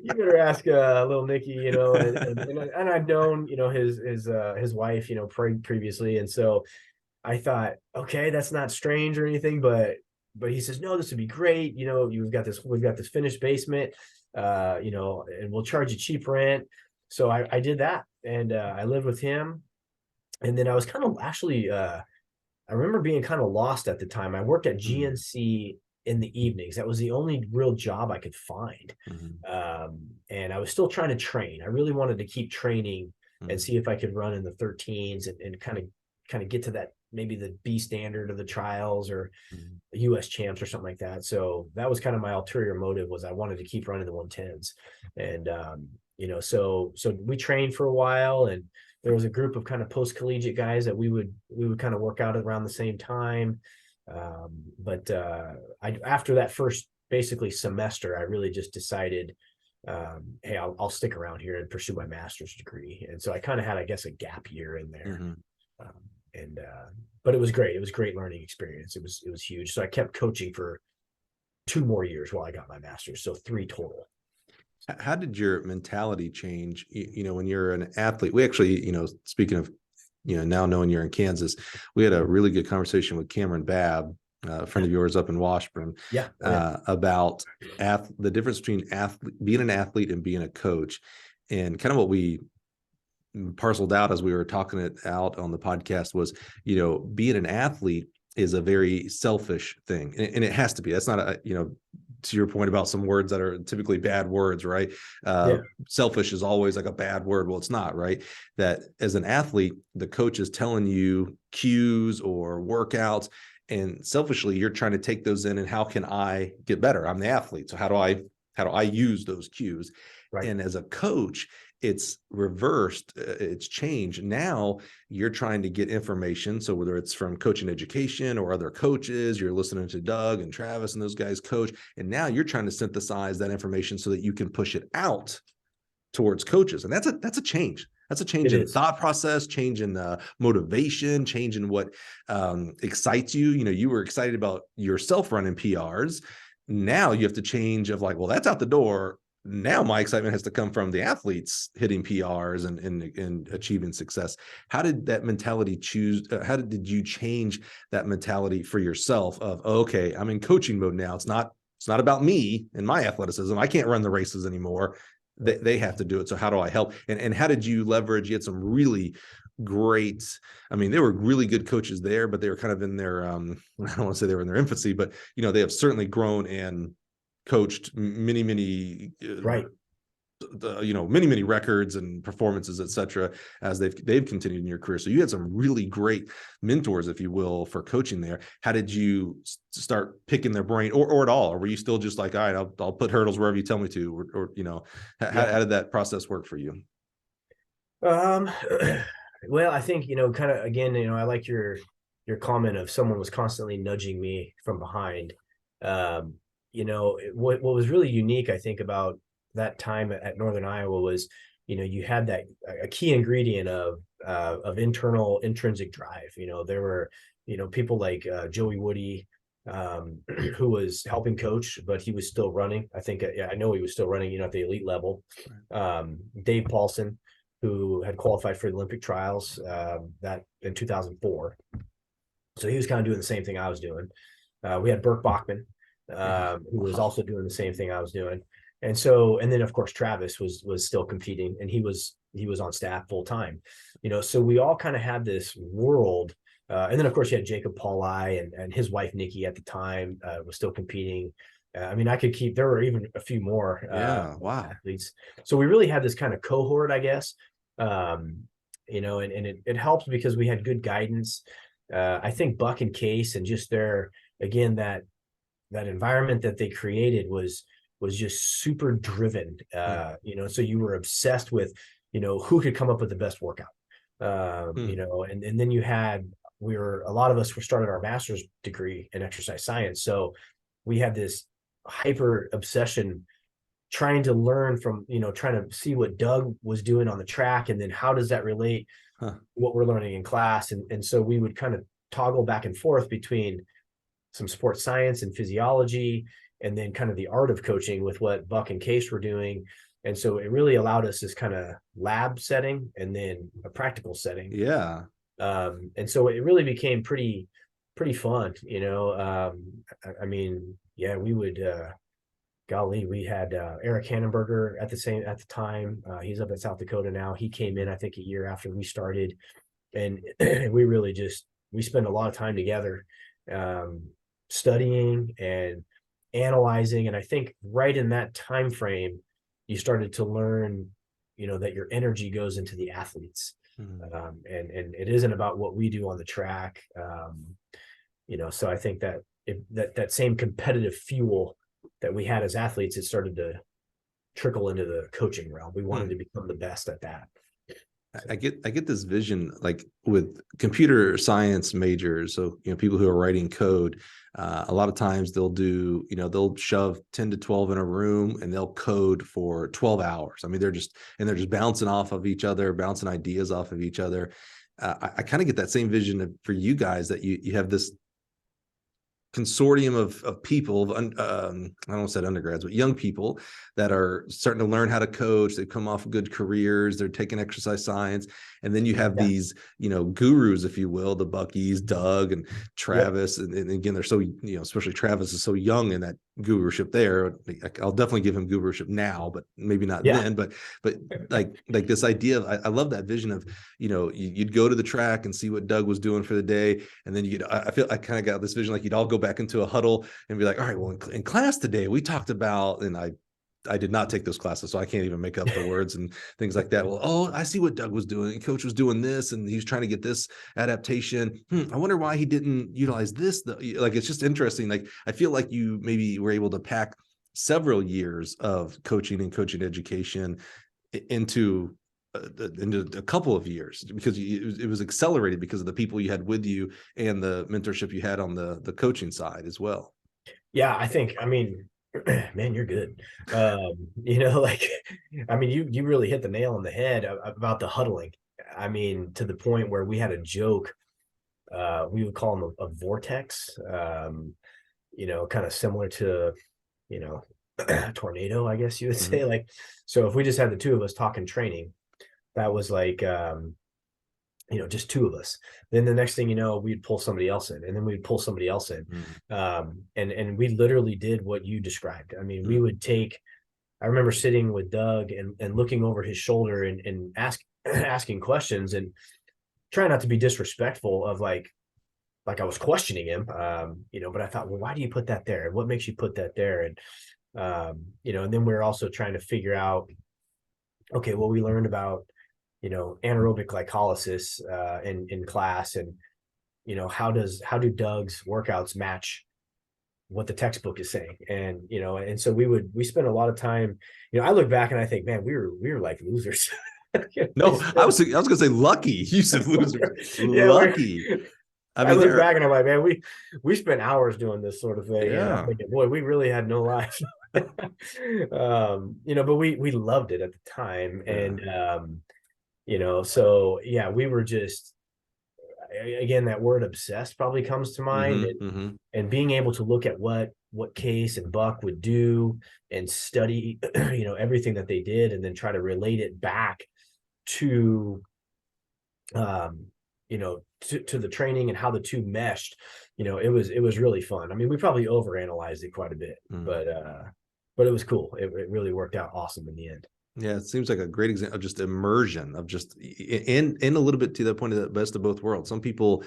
you better ask little Nicky, and I'd known, his wife, previously. And so I thought, okay, that's not strange or anything, but he says, no, this would be great. We've got this finished basement, and we'll charge you cheap rent. So I did that, and I lived with him. And then I was kind of actually, I remember being kind of lost at the time. I worked at GNC in the evenings. That was the only real job I could find. And I was still trying to train. I really wanted to keep training and see if I could run in the 13s and kind of get to that, maybe the B standard of the trials or the US champs or something like that. So that was kind of my ulterior motive, was I wanted to keep running the 110s. And, so we trained for a while, and there was a group of kind of post-collegiate guys that we would kind of work out around the same time. But after that first basically semester, I really just decided, hey, I'll stick around here and pursue my master's degree. And so I kind of had, I guess, a gap year in there. But it was great. It was a great learning experience. It was huge. So I kept coaching for 2 more years while I got my master's. So 3 total. How did your mentality change? When you're an athlete, we actually, speaking of, now knowing you're in Kansas, we had a really good conversation with Cameron Babb, a friend of yours up in Washburn, about the difference between being an athlete and being a coach, and kind of what we parceled out as we were talking it out on the podcast was, being an athlete is a very selfish thing, and it has to be. That's not to your point about some words that are typically bad words, right? Selfish is always like a bad word. Well, it's not, right? That as an athlete, the coach is telling you cues or workouts, and selfishly you're trying to take those in, and how can I get better? I'm the athlete, so how do I use those cues? Right. And as a coach, it's reversed, it's changed. Now you're trying to get information. So whether it's from coaching education or other coaches, you're listening to Doug and Travis and those guys coach. And now you're trying to synthesize that information so that you can push it out towards coaches. And that's a change. That's a change in thought process, change in motivation, change in what excites you. You know, you were excited about yourself running PRs. Now you have to change of like, well, that's out the door. Now my excitement has to come from the athletes hitting PRs and achieving success. How did that mentality how did you change that mentality for yourself of, okay, I'm in coaching mode now. It's not about me and my athleticism. I can't run the races anymore. They have to do it. So how do I help? And how did you leverage? You had some really great, I mean, they were really good coaches there, but they were kind of in their, I don't want to say they were in their infancy, but, you know, they have certainly grown and coached many, right. Many records and performances, et cetera, as they've continued in your career. So you had some really great mentors, if you will, for coaching there. How did you start picking their brain or at all? Or were you still just like, all right, I'll put hurdles wherever you tell me to, or how did that process work for you? Well, I think, kind of, again, I like your comment of someone was constantly nudging me from behind. What was really unique, I think, about that time at Northern Iowa was, you had that a key ingredient of intrinsic drive. There were, people like Joey Woody, who was helping coach, but he was still running. I think, I know he was still running, at the elite level. Dave Paulson, who had qualified for the Olympic trials that in 2004. So he was kind of doing the same thing I was doing. We had Burke Bachman, who was also doing the same thing I was doing. And then of course Travis was still competing, and he was on staff full time, so we all kind of had this world. And then of course you had Jacob Pauli and his wife Nikki at the time was still competing. I mean, I could keep, there were even a few more athletes. So we really had this kind of cohort, I guess. And it helped because we had good guidance. I think Buck and Case, and just that environment that they created was just super driven. So you were obsessed with, who could come up with the best workout. And then a lot of us started our master's degree in exercise science. So we had this hyper obsession trying to learn from, trying to see what Doug was doing on the track, and then how does that relate what we're learning in class. And so we would kind of toggle back and forth between some sports science and physiology, and then kind of the art of coaching with what Buck and Case were doing. And so it really allowed us this kind of lab setting and then a practical setting. Yeah. And so it really became pretty fun, I mean, yeah, we would, we had Eric Hannenberger at the time. He's up in South Dakota now. He came in, I think, a year after we started, and we really we spent a lot of time together, studying and analyzing. And I think right in that time frame, you started to learn, that your energy goes into the athletes, and it isn't about what we do on the track. So I think that that same competitive fuel that we had as athletes, it started to trickle into the coaching realm. We wanted to become the best at that. I get this vision, like with computer science majors. So, people who are writing code, a lot of times they'll do, they'll shove 10 to 12 in a room and they'll code for 12 hours. I mean, they're just bouncing off of each other, bouncing ideas off of each other. I kind of get that same vision for you guys, that you have this consortium of people, I don't want to say undergrads, but young people that are starting to learn how to coach. They've come off good careers. They're taking exercise science. And then you have these, gurus, if you will, the Buckies, Doug and Travis. And again, they're so, especially Travis is so young in that guruship there. I'll definitely give him guruship now, but maybe not then. But like this idea of, I love that vision of, you'd go to the track and see what Doug was doing for the day. And then I kind of got this vision, like you'd all go back into a huddle and be like, all right, well, in class today, we talked about, and I did not take those classes, so I can't even make up the words and things like that. Well, oh, I see what Doug was doing. Coach was doing this, and he's trying to get this adaptation. I wonder why he didn't utilize this. Like, it's just interesting. Like, I feel like you maybe were able to pack several years of coaching and coaching education into a couple of years, because it was accelerated because of the people you had with you and the mentorship you had on the coaching side as well. Yeah, I mean, man, you're good. Like, I mean, you really hit the nail on the head about the huddling. I mean, to the point where we had a joke. We would call them a vortex, kind of similar to, a tornado, I guess you would say. Like, so if we just had the two of us talking training, that was like, just two of us. Then the next thing you know, we'd pull somebody else in, and then we'd pull somebody else in. And we literally did what you described. I mean, we would take, I remember sitting with Doug and looking over his shoulder and asking questions, and trying not to be disrespectful of like I was questioning him, but I thought, well, why do you put that there? What makes you put that there? And, and then we're also trying to figure out, okay, well, we learned about, anaerobic glycolysis in class, and, how do Doug's workouts match what the textbook is saying? And, and so we spent a lot of time, I look back and I think, man, we were like losers. No, I was gonna say lucky. You said losers. Yeah, lucky. I look back and I'm like, man, we spent hours doing this sort of thing. Yeah. And I'm thinking, boy, we really had no life. But we loved it at the time. Yeah. And so yeah, we were just, again, that word obsessed probably comes to mind. And being able to look at what Case and Buck would do and study, everything that they did, and then try to relate it back to to the training and how the two meshed. It was really fun. I mean, we probably overanalyzed it quite a bit, but it was cool. It really worked out awesome in the end. Yeah, it seems like a great example of just immersion, of just in a little bit to the point of the best of both worlds. Some people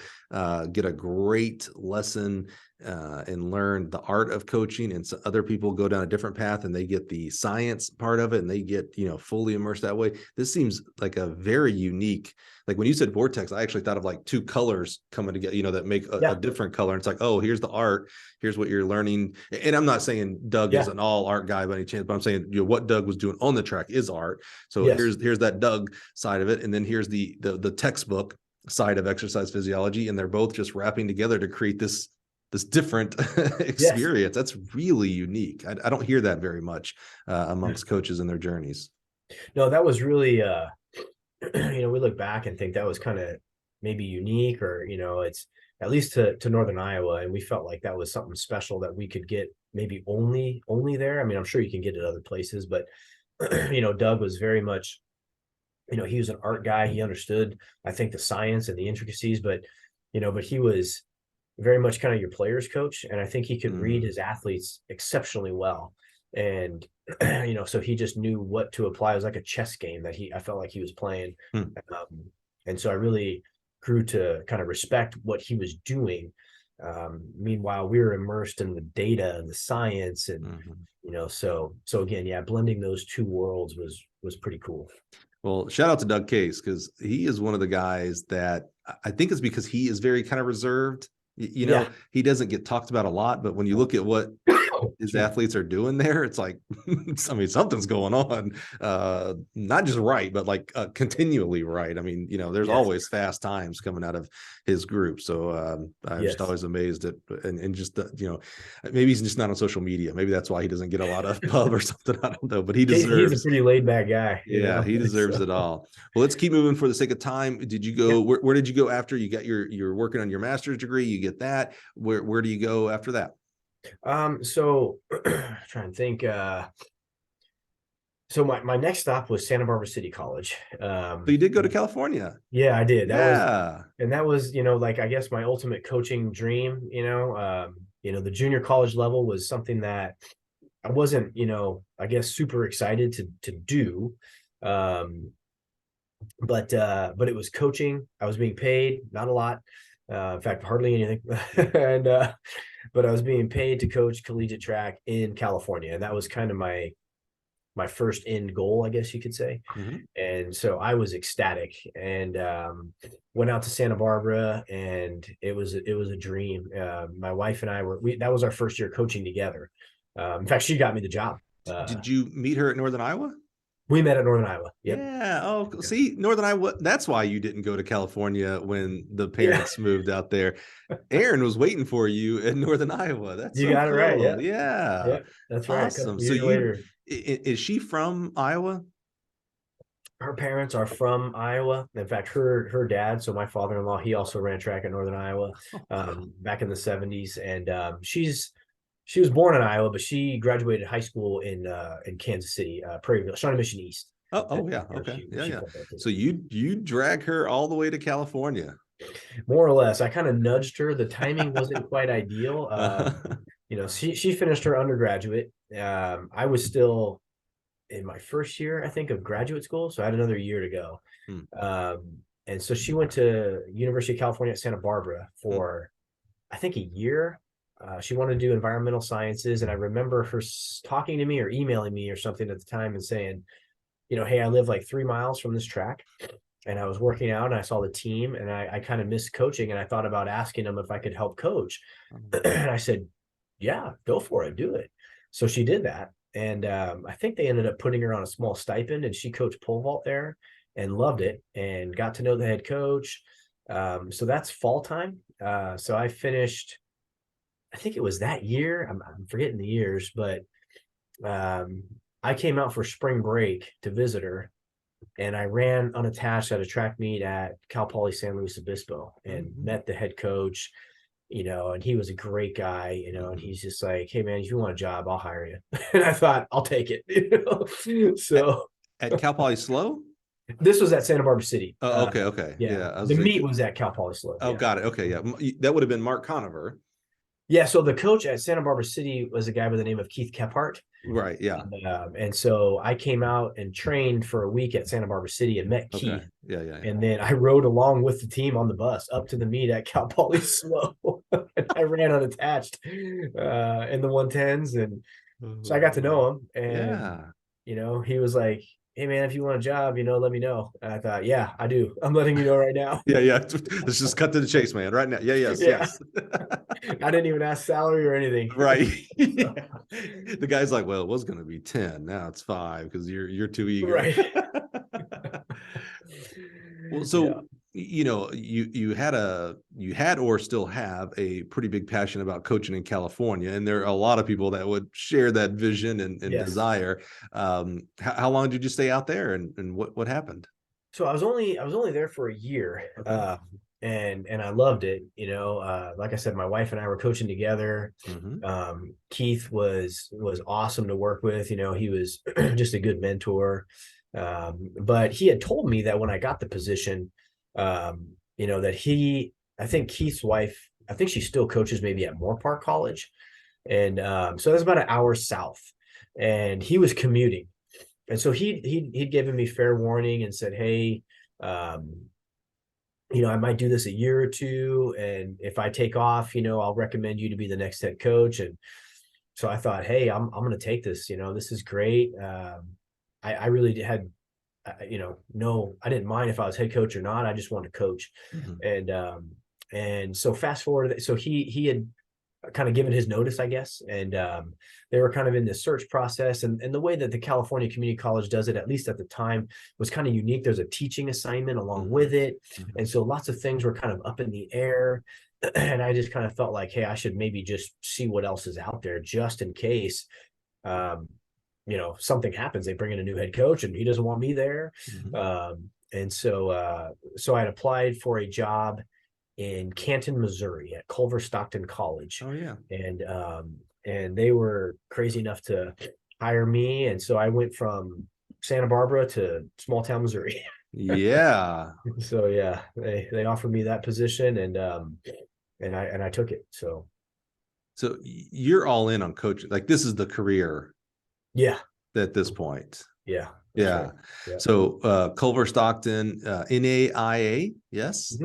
get a great lesson and learn the art of coaching, and so other people go down a different path and they get the science part of it, and they get fully immersed that way. This seems like a very unique. Like when you said vortex, I actually thought of like two colors coming together, that make a different color. And it's like, oh, here's the art. Here's what you're learning. And I'm not saying Doug is an all art guy by any chance, but I'm saying what Doug was doing on the track is art. So here's that Doug side of it, and then here's the textbook side of exercise physiology, and they're both just wrapping together to create this different experience. That's really unique. I don't hear that very much amongst coaches in their journeys. No, that was really we look back and think that was kind of maybe unique, or it's at least to Northern Iowa, and we felt like that was something special that we could get maybe only there. I mean, I'm sure you can get it other places, but Doug was very much, he was an art guy. He understood, I think, the science and the intricacies, but he was very much kind of your player's coach, and I think he could read his athletes exceptionally well. And so he just knew what to apply. It was like a chess game that I felt like he was playing. And so I really grew to kind of respect what he was doing. Meanwhile, we were immersed in the data and the science, and so again, blending those two worlds was pretty cool. Well, shout out to Doug Case, because he is one of the guys that I think is because he is very kind of reserved. He doesn't get talked about a lot, but when you look at what his athletes are doing there, it's like, I mean, something's going on, not just right, but like continually right. I mean, there's always fast times coming out of his group. So I'm just always amazed at, and just, maybe he's just not on social media. Maybe that's why he doesn't get a lot of pub or something. I don't know, but he deserves. He's a pretty laid back guy. Yeah, he deserves it all. Well, let's keep moving for the sake of time. Did you go, where did you go after you got you're working on your master's degree? You get that. Where do you go after that? So trying to think, so my next stop was Santa Barbara City College. So you did go to California. Yeah, I did. That was, like, I guess my ultimate coaching dream. The junior college level was something that I wasn't, I guess, super excited to do. But it was coaching. I was being paid, not a lot. In fact, hardly anything. And but I was being paid to coach collegiate track in California, and that was kind of my first end goal, I guess you could say. And so I was ecstatic, and went out to Santa Barbara, and it was a dream. My wife and I that was our first year coaching together. In fact, she got me the job. Did you meet her at Northern Iowa? We met at Northern Iowa. Yep. Yeah. Oh, see, Northern Iowa. That's why you didn't go to California when the Yeah. parents moved out there. Aaron was waiting for you in Northern Iowa. That's You so got it right. cool. Yeah. Yeah. Yeah. That's right. A Awesome. couple So years later. is she from Iowa? Her parents are from Iowa. In fact, her dad, so my father-in-law, he also ran track at Northern Iowa back in the 70s. And she was born in Iowa, but she graduated high school in Kansas City, Prairieville, Shawnee Mission East. Oh yeah. Okay. Yeah. So you drag her all the way to California. More or less. I kind of nudged her. The timing wasn't quite ideal. She finished her undergraduate. I was still in my first year, I think, of graduate school, so I had another year to go. And so she went to University of California at Santa Barbara for I think a year. She wanted to do environmental sciences, and I remember her talking to me or emailing me or something at the time and saying, hey, I live like 3 miles from this track, and I was working out and I saw the team, and I kind of missed coaching, and I thought about asking them if I could help coach. And I said, yeah, go for it, do it. So she did that. And I think they ended up putting her on a small stipend, and she coached pole vault there and loved it and got to know the head coach. So that's fall time. So I finished, I think it was that year. I'm forgetting the years, but I came out for spring break to visit her, and I ran unattached at a track meet at Cal Poly San Luis Obispo and met the head coach, and he was a great guy, and he's just like, hey man, if you want a job, I'll hire you. And I thought, I'll take it. So at Cal Poly SLO? This was at Santa Barbara City. Oh, okay. Yeah. The meet was at Cal Poly SLO. Oh, got it. Okay. Yeah. That would have been Mark Conover. Yeah. So the coach at Santa Barbara City was a guy by the name of Keith Kephart. Right. Yeah. And so I came out and trained for a week at Santa Barbara City and met Keith. Yeah. And then I rode along with the team on the bus up to the meet at Cal Poly SLO. And I ran unattached in the 110s. And so I got to know him. And, he was like, hey man, if you want a job, let me know. And I thought, yeah, I do. I'm letting you know right now. Yeah. Let's just cut to the chase, man. Right now. Yes. I didn't even ask salary or anything. Right. The guy's like, well, it was going to be 10. Now it's 5 because you're too eager. Right. Well, so you had or still have a pretty big passion about coaching in California, and there are a lot of people that would share that vision and desire. How long did you stay out there, and what happened? So I was only there for a year. Okay. And I loved it. Like I said, my wife and I were coaching together. Keith was awesome to work with. He was just a good mentor. But he had told me that when I got the position, that I think Keith's wife, I think she still coaches maybe at Moore Park College. And so that's about an hour south, and he was commuting. And so he'd given me fair warning and said, hey, I might do this a year or two, and if I take off, I'll recommend you to be the next head coach. And so I thought, hey, I'm going to take this. This is great. I really had, no, I didn't mind if I was head coach or not. I just wanted to coach. And so fast forward, so he had kind of given his notice, I guess, and they were kind of in the search process, and the way that the California Community College does it, at least at the time, was kind of unique. There's a teaching assignment along with it, and so lots of things were kind of up in the air. And I just kind of felt like, hey, I should maybe just see what else is out there, just in case something happens. They bring in a new head coach and he doesn't want me there. And so I had applied for a job in Canton, Missouri at Culver-Stockton College. Oh yeah. And they were crazy enough to hire me. And so I went from Santa Barbara to small town Missouri. Yeah. So yeah, they offered me that position, and I took it. So you're all in on coaching. Like, this is the career. Yeah. At this point. Yeah. Yeah. Right. Yeah. So Culver-Stockton, NAIA. Yes.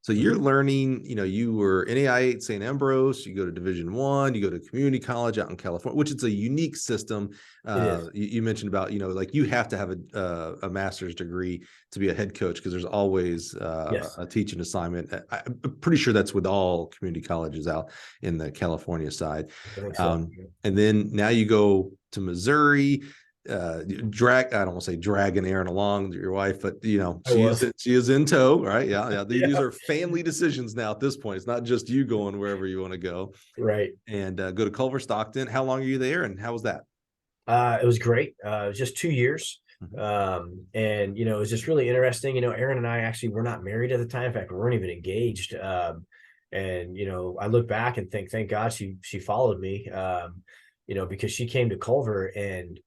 So you're learning, you were NAIA at St. Ambrose, you go to Division I, you go to community college out in California, which is a unique system. It is. You mentioned about, like you have to have a master's degree to be a head coach because there's always Yes. a teaching assignment. I'm pretty sure that's with all community colleges out in the California side. I think so. And then now you go to Missouri, I don't want to say dragging Aaron along, your wife, but she is in tow, right? Yeah. These are family decisions now at this point. It's not just you going wherever you want to go. Right. And go to Culver-Stockton. How long are you there and how was that? It was great. It was just 2 years. And it was just really interesting. Aaron and I actually were not married at the time. In fact, we weren't even engaged. And I look back and think, thank God she followed me. Because she came to Culver and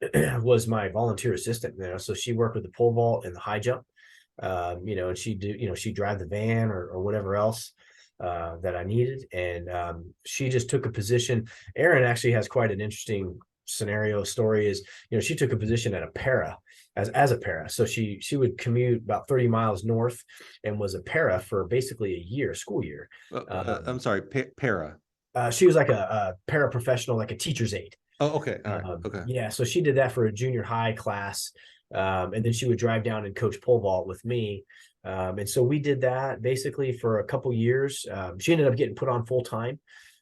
was my volunteer assistant. So she worked with the pole vault and the high jump. And she'd drive the van or whatever else that I needed. And she just took a position. Aaron actually has quite an interesting scenario story. Is she took a position at a para as a para. So she would commute about 30 miles north and was a para for basically a school year. I'm sorry, para. She was like a paraprofessional, like a teacher's aide. Oh, okay. All right. Okay. Yeah. So she did that for a junior high class. And then she would drive down and coach pole vault with me. And so we did that basically for a couple years. She ended up getting put on full time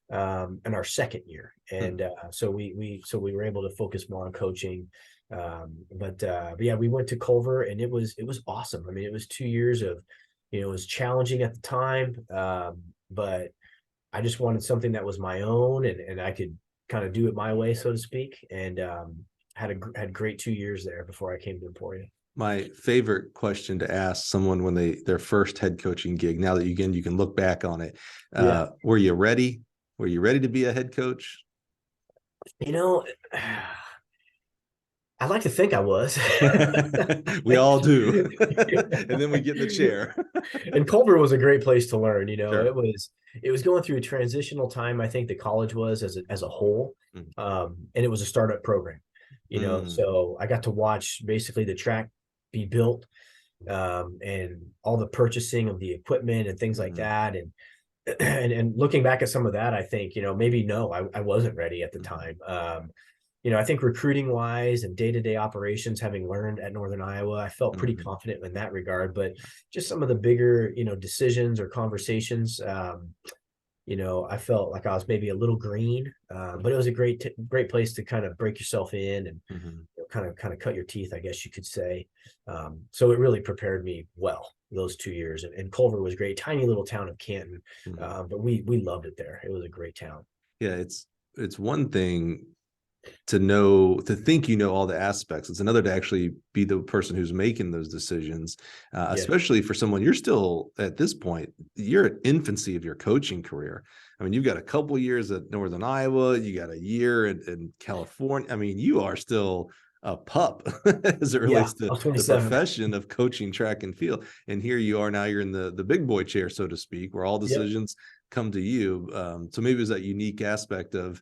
in our second year. And so we were able to focus more on coaching. But yeah, we went to Culver and it was awesome. I mean, it was 2 years of, it was challenging at the time. But I just wanted something that was my own and I could kind of do it my way, so to speak. And had great 2 years there before I came to Emporia. My favorite question to ask someone when their first head coaching gig, now that you can look back on it, were you ready? Were you ready to be a head coach? I'd like to think I was. We all do. And then we get in the chair. And Culver was a great place to learn. Sure. It was going through a transitional time. I think the college was as a whole, and it was a startup program. So I got to watch basically the track be built, and all the purchasing of the equipment and things like that. And looking back at some of that, I think maybe I wasn't ready at the time. I think recruiting wise and day-to-day operations, having learned at Northern Iowa, I felt pretty confident in that regard, but just some of the bigger, decisions or conversations, I felt like I was maybe a little green, but it was a great place to kind of break yourself in and kind of cut your teeth, I guess you could say. So it really prepared me well those 2 years. And Culver was great, tiny little town of Canton, but we loved it there. It was a great town. Yeah, it's one thing to think all the aspects. It's another to actually be the person who's making those decisions, especially for someone, you're still at this point, you're at infancy of your coaching career. I mean, you've got a couple of years at Northern Iowa, you got a year in California. I mean, you are still a pup as it relates to the profession of coaching track and field. And here you are now, you're in the big boy chair, so to speak, where all decisions come to you. So maybe it was that unique aspect of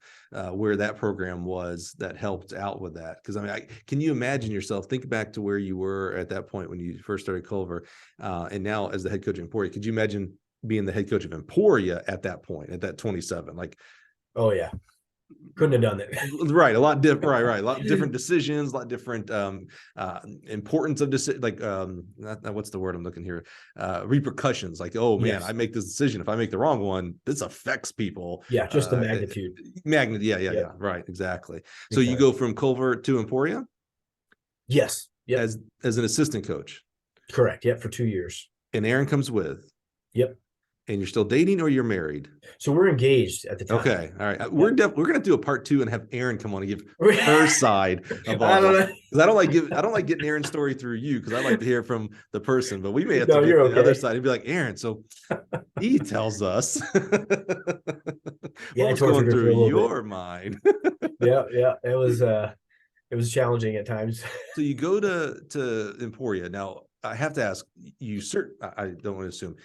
where that program was that helped out with that. Because I mean, can you imagine yourself, think back to where you were at that point when you first started Culver, and now as the head coach of Emporia, could you imagine being the head coach of Emporia at that point, at that 27? Like, oh yeah, couldn't have done that. Right. A lot different. Right. A lot of different decisions, a lot different importance of decision. Like, what's the word I'm looking here? Repercussions. Like, oh man, I make this decision. If I make the wrong one, this affects people. Yeah. Just the magnitude. Yeah. Right. Exactly. So you go from Culver to Emporia? Yes. Yep. As an assistant coach. Correct. Yep. For 2 years. And Aaron comes with. Yep. And you're still dating or you're married? So we're engaged at the time. Okay. All right. We're going to do a part 2 and have Aaron come on and give her side of all this. Because I don't like getting Aaron's story through you, because I like to hear from the person, but we may have to get the other side and be like, Aaron, so he tells us what's going through your mind. Yeah. It was challenging at times. So you go to Emporia. Now I have to ask you, I don't want to assume,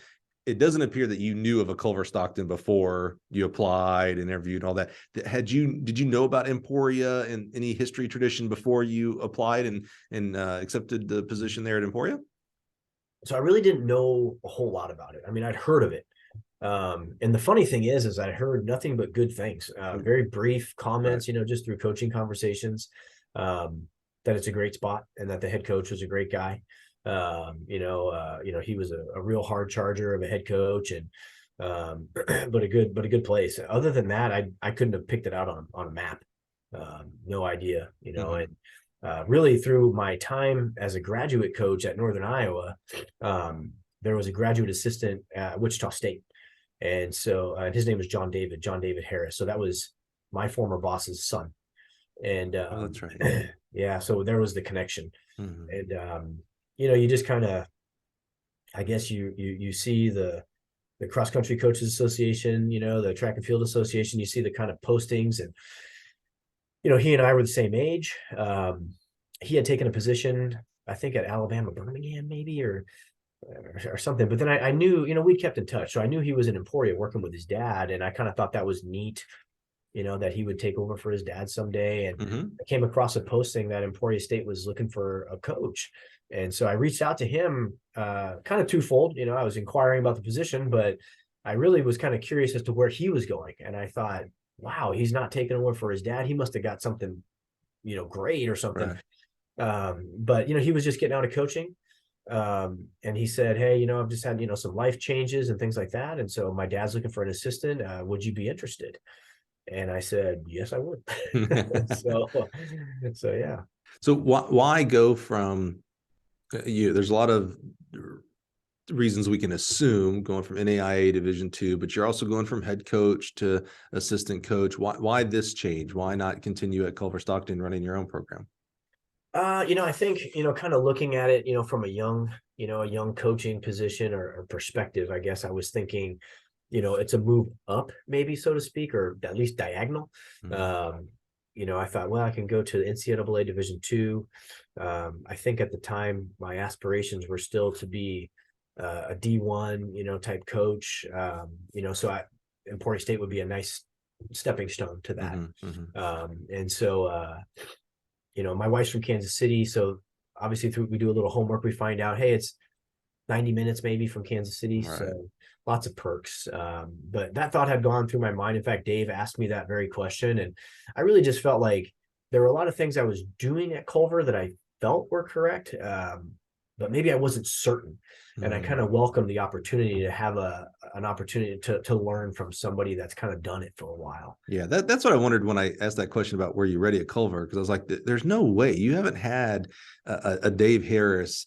it doesn't appear that you knew of a Culver-Stockton before you applied and interviewed and all that. Did you know about Emporia and any history tradition before you applied and accepted the position there at Emporia? So I really didn't know a whole lot about it. I mean, I'd heard of it. And the funny thing is I heard nothing but good things, very brief Right. comments, just through coaching conversations, that it's a great spot and that the head coach was a great guy. He was a real hard charger of a head coach, and but a good place. Other than that, I couldn't have picked it out on a map. No idea, Mhm. and really through my time as a graduate coach at Northern Iowa, there was a graduate assistant at Wichita State. And so his name was John David Harris. So that was my former boss's son. And Oh, that's right. yeah, so there was the connection. Mhm. And you just kind of, I guess you see the cross country coaches association, the track and field association, you see the kind of postings, and he and I were the same age. He had taken a position, I think, at Alabama Birmingham, maybe, or something. But then I knew, we kept in touch. So I knew he was in Emporia working with his dad. And I kind of thought that was neat, that he would take over for his dad someday. And Mhm. I came across a posting that Emporia State was looking for a coach. And so I reached out to him, kind of twofold. I was inquiring about the position, but I really was kind of curious as to where he was going. And I thought, wow, he's not taking over for his dad. He must have got something, great or something. Right. But he was just getting out of coaching, and he said, hey, I've just had some life changes and things like that, and so my dad's looking for an assistant. Would you be interested? And I said, yes, I would. So yeah. So why go from there's a lot of reasons we can assume going from NAIA Division II, but you're also going from head coach to assistant coach. Why this change? Why not continue at Culver-Stockton running your own program? I think, kind of looking at it, from a young coaching position or perspective, I guess I was thinking, it's a move up, maybe, so to speak, or at least diagonal. Mhm. Um, I thought, well, I can go to the NCAA Division II. I think at the time my aspirations were still to be a D1, type coach. So Emporia State would be a nice stepping stone to that. Mhm. Mhm. And so my wife's from Kansas City, so obviously we do a little homework, we find out, hey, it's 90 minutes maybe from Kansas City, Right. so lots of perks. But that thought had gone through my mind. In fact, Dave asked me that very question, and I really just felt like there were a lot of things I was doing at Culver that I felt were correct, but maybe I wasn't certain. And I kind Mm. of welcomed the opportunity to have an opportunity to learn from somebody that's kind of done it for a while. Yeah, that's what I wondered when I asked that question about were you ready at Culver? Because I was like, there's no way you haven't had a Dave Harris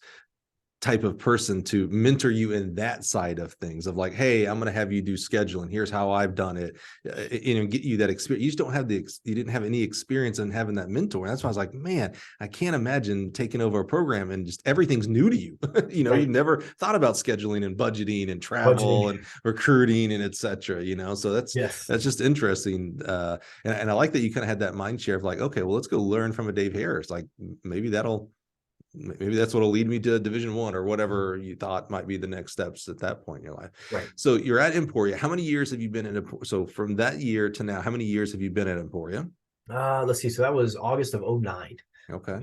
type of person to mentor you in that side of things of like, hey, I'm going to have you do scheduling. Here's how I've done it. Get you that experience. You just don't have you didn't have any experience in having that mentor. And that's why I was like, man, I can't imagine taking over a program and just everything's new to you. You've Right. never thought about scheduling and budgeting and travel Budgeting. and recruiting and et cetera, so Yes. that's just interesting. And I like that you kind of had that mind share of like, okay, well, let's go learn from a Dave Harris. Like maybe that's what'll lead me to Division I or whatever you thought might be the next steps at that point in your life. Right. So you're at Emporia. How many years have you been in Emporia? So from that year to now, how many years have you been at Emporia? Let's see. So that was August of 09. Okay.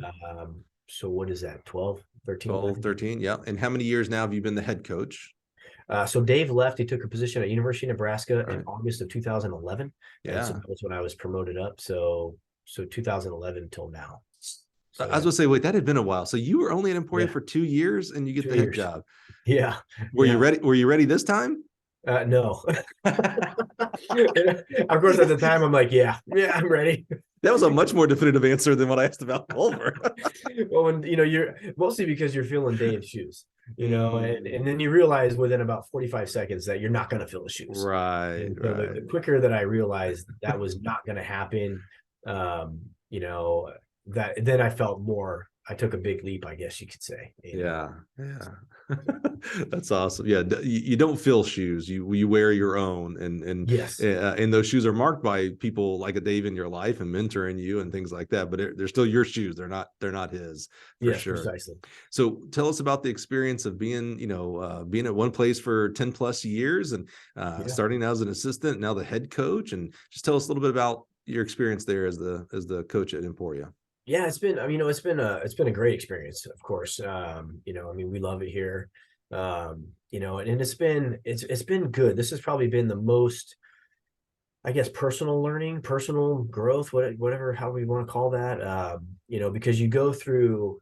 So what is that? 12, 13? 12, 13. Yeah. And how many years now have you been the head coach? So Dave left. He took a position at University of Nebraska All in right. August of 2011, and so Yeah. that was when I was promoted up. So 2011 till now. So I was yeah, gonna say, wait, that had been a while. So you were only at Emporia yeah, for 2 years and you get 2 the head years. job. Yeah, Were you yeah. ready? Were you ready this time? No. Of course, at the time, I'm like, yeah, I'm ready. That was a much more definitive answer than what I asked about Culver. Well, when you're mostly because you're feeling Dave's shoes, and then Mm, you realize within about 45 seconds that you're not going to fill the shoes. right, And so the right. quicker that I realized that was not going to happen, um, you know, that then I took a big leap, I guess you could say. Yeah, yeah. So, That's awesome. Yeah, you don't fill shoes. You wear your own, yes, and those shoes are marked by people like a Dave in your life and mentoring you and things like that. But they're still your shoes. They're not his for yes, sure. precisely. So tell us about the experience of being being at one place for 10 plus years and Yeah. starting out as an assistant, now the head coach, and just tell us a little bit about your experience there as the coach at Emporia. Yeah, it's been, it's been a great experience, of course. I mean, we love it here. And it's been good. This has probably been the most, I guess, personal learning, personal growth, whatever, how we want to call that. Because you go through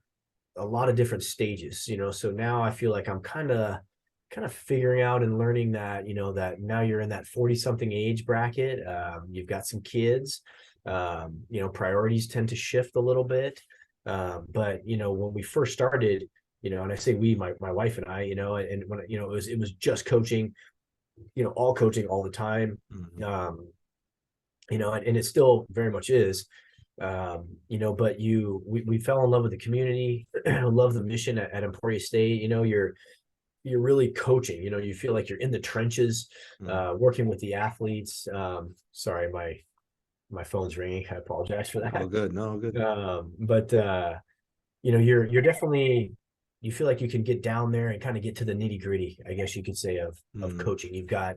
a lot of different stages, so now I feel like I'm kind of figuring out and learning that, that now you're in that 40 something age bracket. You've got some kids. Priorities tend to shift a little bit. But when we first started, and I say we, my wife and I, and when it was just coaching, all coaching all the time. And it still very much is. But we fell in love with the community, love the mission at Emporia State. You're really coaching. You feel like you're in the trenches, working with the athletes. Sorry, my phone's ringing. I apologize for that. Oh, good. No, good. But you're definitely, you feel like you can get down there and kind of get to the nitty gritty, I guess you could say, of coaching. You've got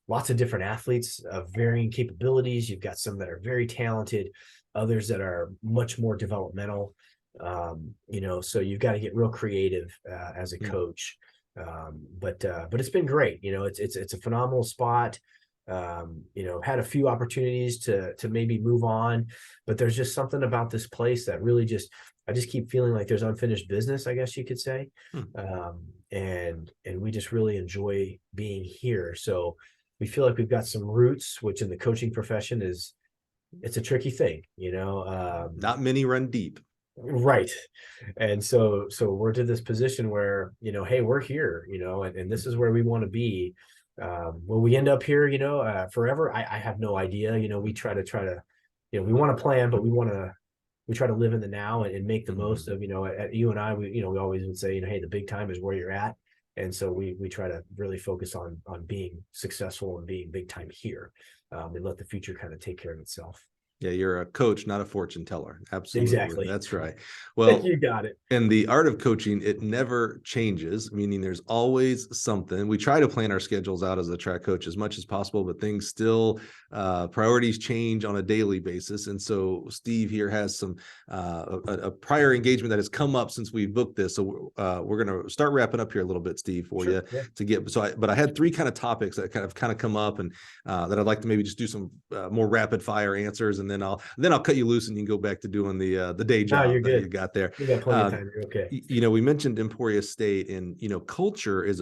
lots of different athletes of varying capabilities. You've got some that are very talented, others that are much more developmental. So you've got to get real creative as a coach. But it's been great. It's a phenomenal spot. Had a few opportunities to maybe move on, but there's just something about this place that really I just keep feeling like there's unfinished business, I guess you could say. And we just really enjoy being here. So we feel like we've got some roots, which in the coaching profession it's a tricky thing, Not many run deep. Right. And so we're to this position where, hey, we're here, and this is where we want to be. Will we end up here, forever? I have no idea. We try to, we want to plan, but we try to live in the now and make the most of, at you and I, we always would say, hey, the big time is where you're at. And so we try to really focus on being successful and being big time here, and let the future kind of take care of itself. Yeah, you're a coach, not a fortune teller. Absolutely. Exactly. That's right. Well, you got it. And the art of coaching, it never changes, meaning there's always something. We try to plan our schedules out as a track coach as much as possible, but things still, priorities change on a daily basis. And so Steve here has some a prior engagement that has come up since we booked this. So we're going to start wrapping up here a little bit, Steve, for you to get. But I had three kind of topics that kind of come up, and that I'd like to maybe just do some more rapid fire answers, and then I'll cut you loose, and you can go back to doing the day job you're that good. you got there. You got plenty of time. You're okay. We mentioned Emporia State, and culture is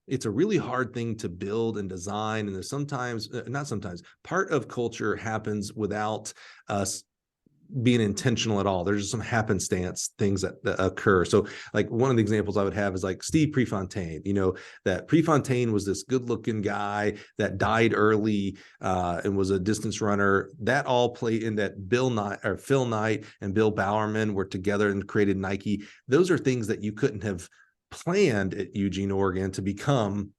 it's a really hard thing to build and design. And there's not sometimes, part of culture happens without us being intentional at all. There's just some happenstance things that occur. So like one of the examples I would have is like Steve Prefontaine, that Prefontaine was this good looking guy that died early and was a distance runner. That all played in that Phil Knight and Bill Bowerman were together and created Nike. Those are things that you couldn't have planned at Eugene, Oregon to become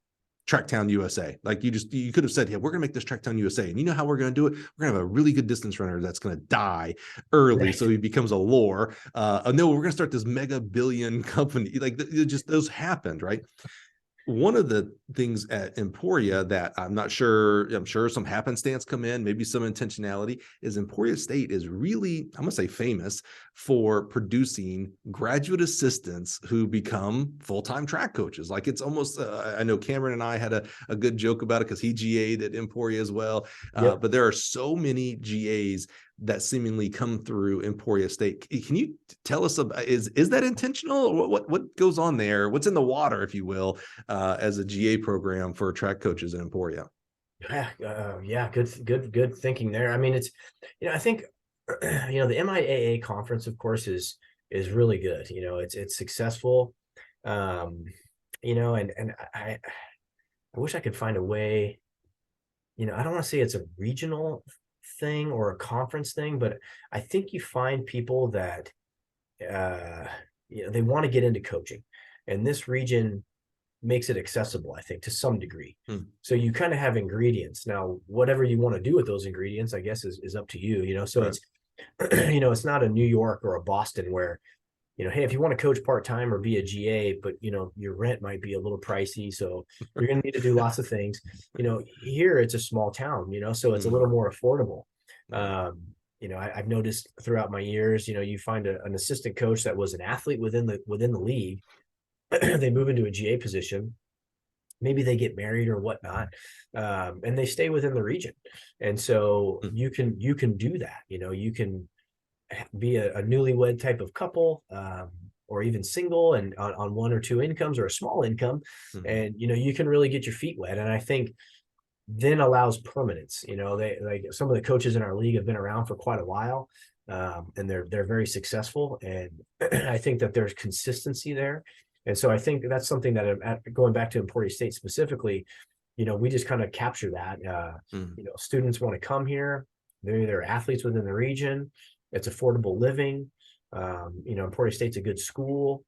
Tracktown USA. Like you could have said, yeah, we're going to make this Tracktown USA. And you know how we're going to do it? We're going to have a really good distance runner that's going to die early. Right. So he becomes a lore. No, we're going to start this mega billion company. Like those happened, right? One of the things at Emporia that I'm sure some happenstance come in, maybe some intentionality, is Emporia State is really, I'm going to say famous for producing graduate assistants who become full-time track coaches. Like it's almost, I know Cameron and I had a good joke about it because he GA'd at Emporia as well. But there are so many GAs that seemingly come through Emporia State. Can you tell us about, is that intentional? What goes on there? What's in the water, if you will, as a GA program for track coaches in Emporia? Good thinking there. I mean, it's, I think, the MIAA conference, of course, is really good. It's successful. And I wish I could find a way, I don't want to say it's a regional thing or a conference thing, but I think you find people that they want to get into coaching, and this region makes it accessible, I think, to some degree. So you kind of have ingredients. Now, whatever you want to do with those ingredients, I guess is up to you. So right. It's not a New York or a Boston where, hey, if you want to coach part-time or be a GA, but your rent might be a little pricey, so you're going to need to do lots of things. Here it's a small town, so it's a little more affordable. I've noticed throughout my years, you find an assistant coach that was an athlete within the league, they move into a GA position, maybe they get married or whatnot, and they stay within the region. And so you can do that. You can be a newlywed type of couple, or even single and on one or two incomes or a small income. And, you can really get your feet wet. And I think then allows permanence. They, like, some of the coaches in our league have been around for quite a while, and they're very successful. And I think that there's consistency there. And so I think that's something that, going back to Emporia State specifically, we just kind of capture that. Students want to come here. They're athletes within the region. It's affordable living. Emporia State's a good school.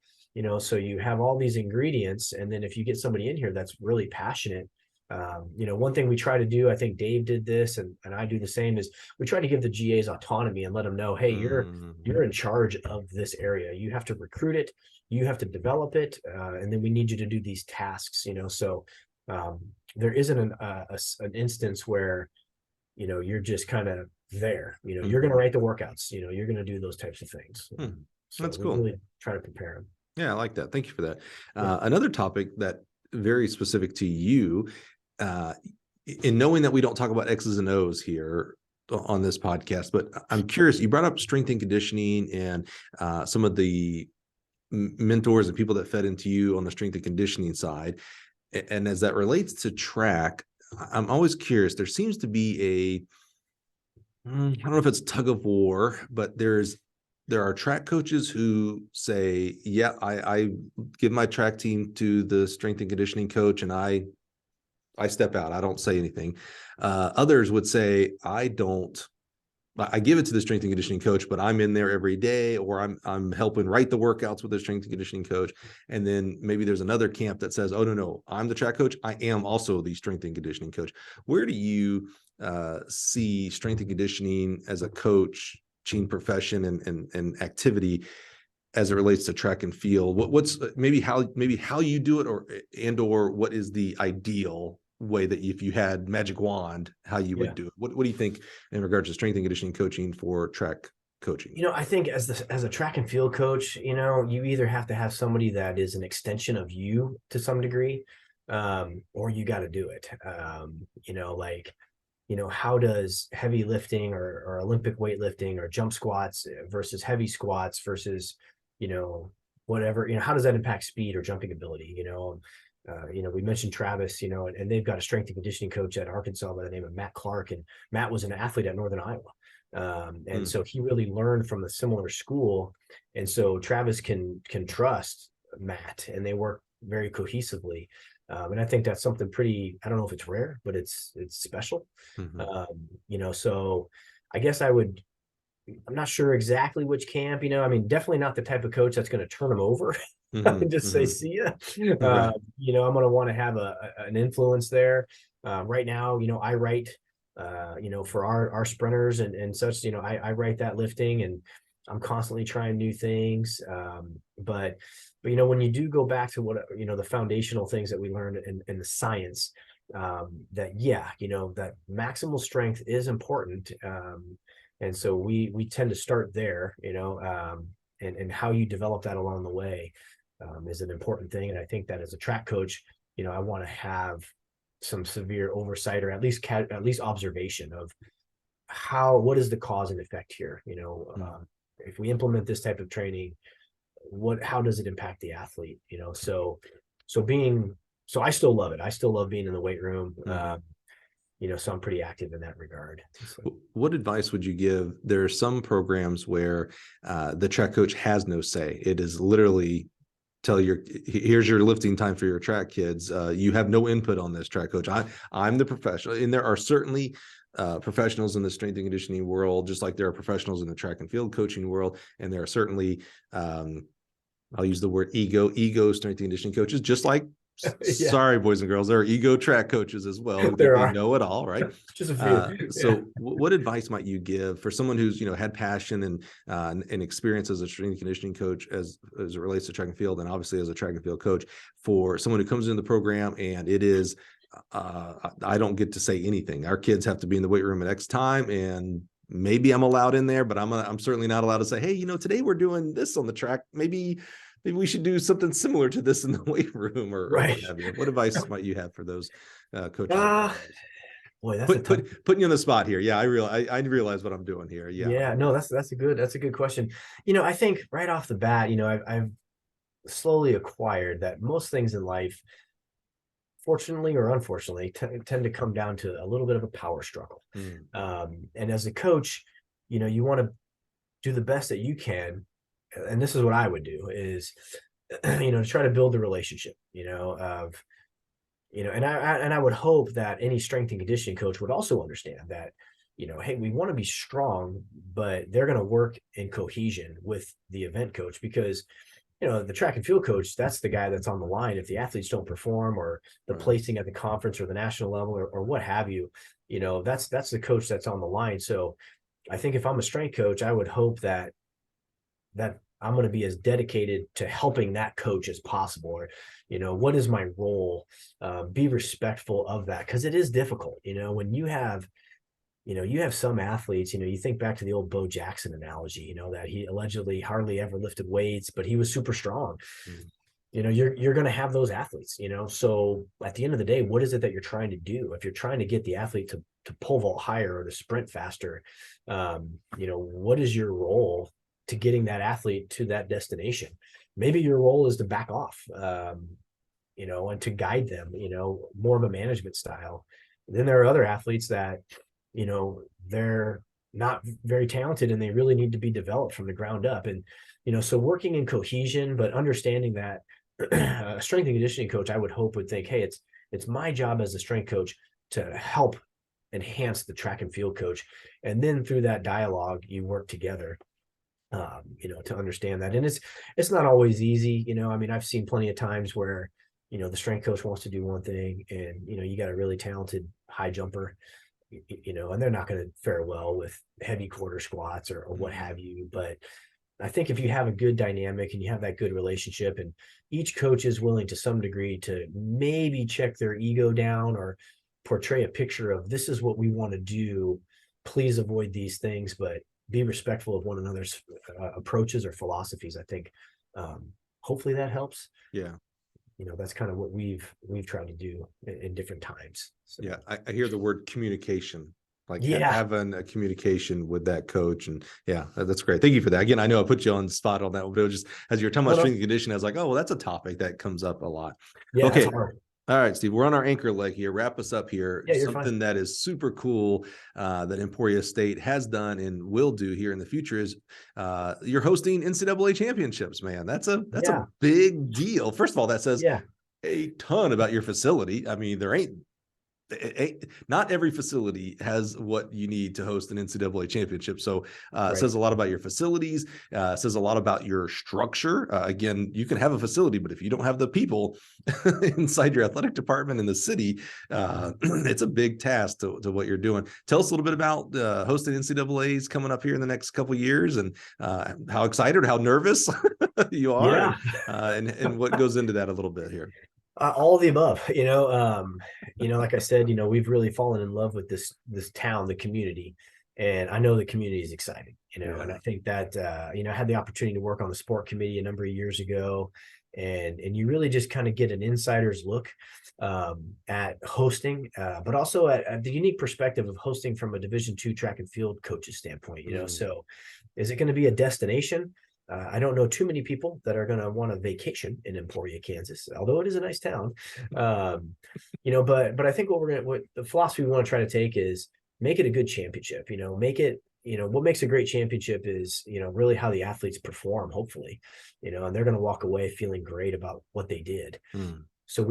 So you have all these ingredients. And then if you get somebody in here that's really passionate, one thing we try to do, I think Dave did this, and I do the same, is we try to give the GAs autonomy and let them know, hey, you're in charge of this area. You have to recruit it, you have to develop it, and then we need you to do these tasks. So there isn't an instance where you're just kind of there. You're going to write the workouts. You're going to do those types of things. So that's cool. Really try to prepare them. Yeah, I like that. Thank you for that. Another topic that very specific to you, in knowing that we don't talk about X's and O's here on this podcast, but I'm curious, you brought up strength and conditioning and some of the mentors and people that fed into you on the strength and conditioning side. And as that relates to track, I'm always curious. There seems to be I don't know if it's tug of war, but there are track coaches who say, yeah, I give my track team to the strength and conditioning coach and I step out. I don't say anything. Others would say, I give it to the strength and conditioning coach, but I'm in there every day, or I'm helping write the workouts with the strength and conditioning coach. And then maybe there's another camp that says, oh, no, I'm the track coach. I am also the strength and conditioning coach. Where do you see strength and conditioning as a coach, team profession and activity as it relates to track and field? What's maybe how you do it, or what is the ideal way that if you had magic wand, how you would do it? What do you think in regards to strength and conditioning coaching for track coaching? I think as a track and field coach, you either have to have somebody that is an extension of you to some degree, or you got to do it. How does heavy lifting or Olympic weightlifting or jump squats versus heavy squats versus, whatever, how does that impact speed or jumping ability? We mentioned Travis, and they've got a strength and conditioning coach at Arkansas by the name of Matt Clark. And Matt was an athlete at Northern Iowa. And so he really learned from a similar school. And so Travis can trust Matt, and they work very cohesively. And I think that's something pretty, I don't know if it's rare, but it's special. So I guess I'm not sure exactly which camp, definitely not the type of coach that's going to turn them over and just say, see ya. Right. I'm going to want to have an influence there. Right now, I write, for our sprinters and such, I write that lifting, and I'm constantly trying new things. But when you do go back to what, the foundational things that we learned in the science, that maximal strength is important. And so we tend to start there, and how you develop that along the way is an important thing. And I think that as a track coach, I want to have some severe oversight, or at least observation of what is the cause and effect here. If we implement this type of training, how does it impact the athlete? So I still love it. I still love being in the weight room. So I'm pretty active in that regard. So. What advice would you give? There are some programs where the track coach has no say. It is literally here's your lifting time for your track kids. You have no input on this, track coach. I'm the professional. And there are certainly professionals in the strength and conditioning world, just like there are professionals in the track and field coaching world. And there are certainly, I'll use the word ego strength and conditioning coaches, just like, sorry, boys and girls, there are ego track coaches as well. Who There think are. they know it all, right? Just a few. So what advice might you give for someone who's, had passion and experience as a strength and conditioning coach as it relates to track and field, and obviously as a track and field coach, for someone who comes into the program and it is, I don't get to say anything. Our kids have to be in the weight room at X time, and maybe I'm allowed in there, but I'm certainly not allowed to say, hey, today we're doing this on the track. Maybe maybe we should do something similar to this in the weight room, or what Right. have you. What advice might you have for those coaches? Boy, that's a tough. Putting you on the spot here. Yeah, I realize what I'm doing here. Yeah. Yeah, no, that's a good question. I think right off the bat, I've slowly acquired that most things in life, fortunately or unfortunately, tend to come down to a little bit of a power struggle. And as a coach, you want to do the best that you can. And this is what I would do is, to try to build the relationship, and I would hope that any strength and conditioning coach would also understand that, hey, we want to be strong, but they're going to work in cohesion with the event coach, because the track and field coach, that's the guy that's on the line if the athletes don't perform, or the placing at the conference or the national level, or what have you. That's the coach that's on the line. So I think if I'm a strength coach, I would hope that I'm going to be as dedicated to helping that coach as possible. Or, what is my role? Be respectful of that, because it is difficult. When you have some athletes, you think back to the old Bo Jackson analogy, that he allegedly hardly ever lifted weights, but he was super strong. You're going to have those athletes, so at the end of the day, what is it that you're trying to do? If you're trying to get the athlete to pole vault higher or to sprint faster, what is your role to getting that athlete to that destination? Maybe your role is to back off, and to guide them, more of a management style. And then there are other athletes that, they're not very talented and they really need to be developed from the ground up. And, so working in cohesion, but understanding that a strength and conditioning coach, I would hope, would think, hey, it's my job as a strength coach to help enhance the track and field coach. And then through that dialogue, you work together, to understand that. And it's not always easy. I've seen plenty of times where, the strength coach wants to do one thing, and, you got a really talented high jumper, and they're not going to fare well with heavy quarter squats or what have you. But I think if you have a good dynamic and you have that good relationship, and each coach is willing to some degree to maybe check their ego down or portray a picture of, this is what we want to do, please avoid these things, but be respectful of one another's approaches or philosophies. I think hopefully that helps. Yeah. That's kind of what we've tried to do in different times. So. Yeah. I hear the word communication, like having a communication with that coach. And yeah, that's great. Thank you for that. Again, I know I put you on the spot on that, but it was just, as you were talking about strength and conditioning, I was like, oh, well, that's a topic that comes up a lot. Yeah. Okay. All right, Steve, we're on our anchor leg here. Wrap us up here. Yeah, something that is super cool that Emporia State has done and will do here in the future is you're hosting NCAA championships, man. That's a big deal. First of all, that says a ton about your facility. I mean, not every facility has what you need to host an NCAA championship. So it says a lot about your facilities, says a lot about your structure. Again, you can have a facility, but if you don't have the people inside your athletic department in the city, it's a big task to what you're doing. Tell us a little bit about hosting NCAAs coming up here in the next couple of years, and how excited, how nervous you are, and what goes into that a little bit here. All of the above, like I said, we've really fallen in love with this town, the community, and I know the community is exciting, and I think that, I had the opportunity to work on the sport committee a number of years ago, and you really just kind of get an insider's look at hosting, but also at the unique perspective of hosting from a Division II track and field coach's standpoint, so is it going to be a destination? I don't know too many people that are going to want a vacation in Emporia, Kansas, although it is a nice town. But I think what the philosophy we want to try to take is make it a good championship, make it, what makes a great championship is, really how the athletes perform, hopefully, and they're going to walk away feeling great about what they did. So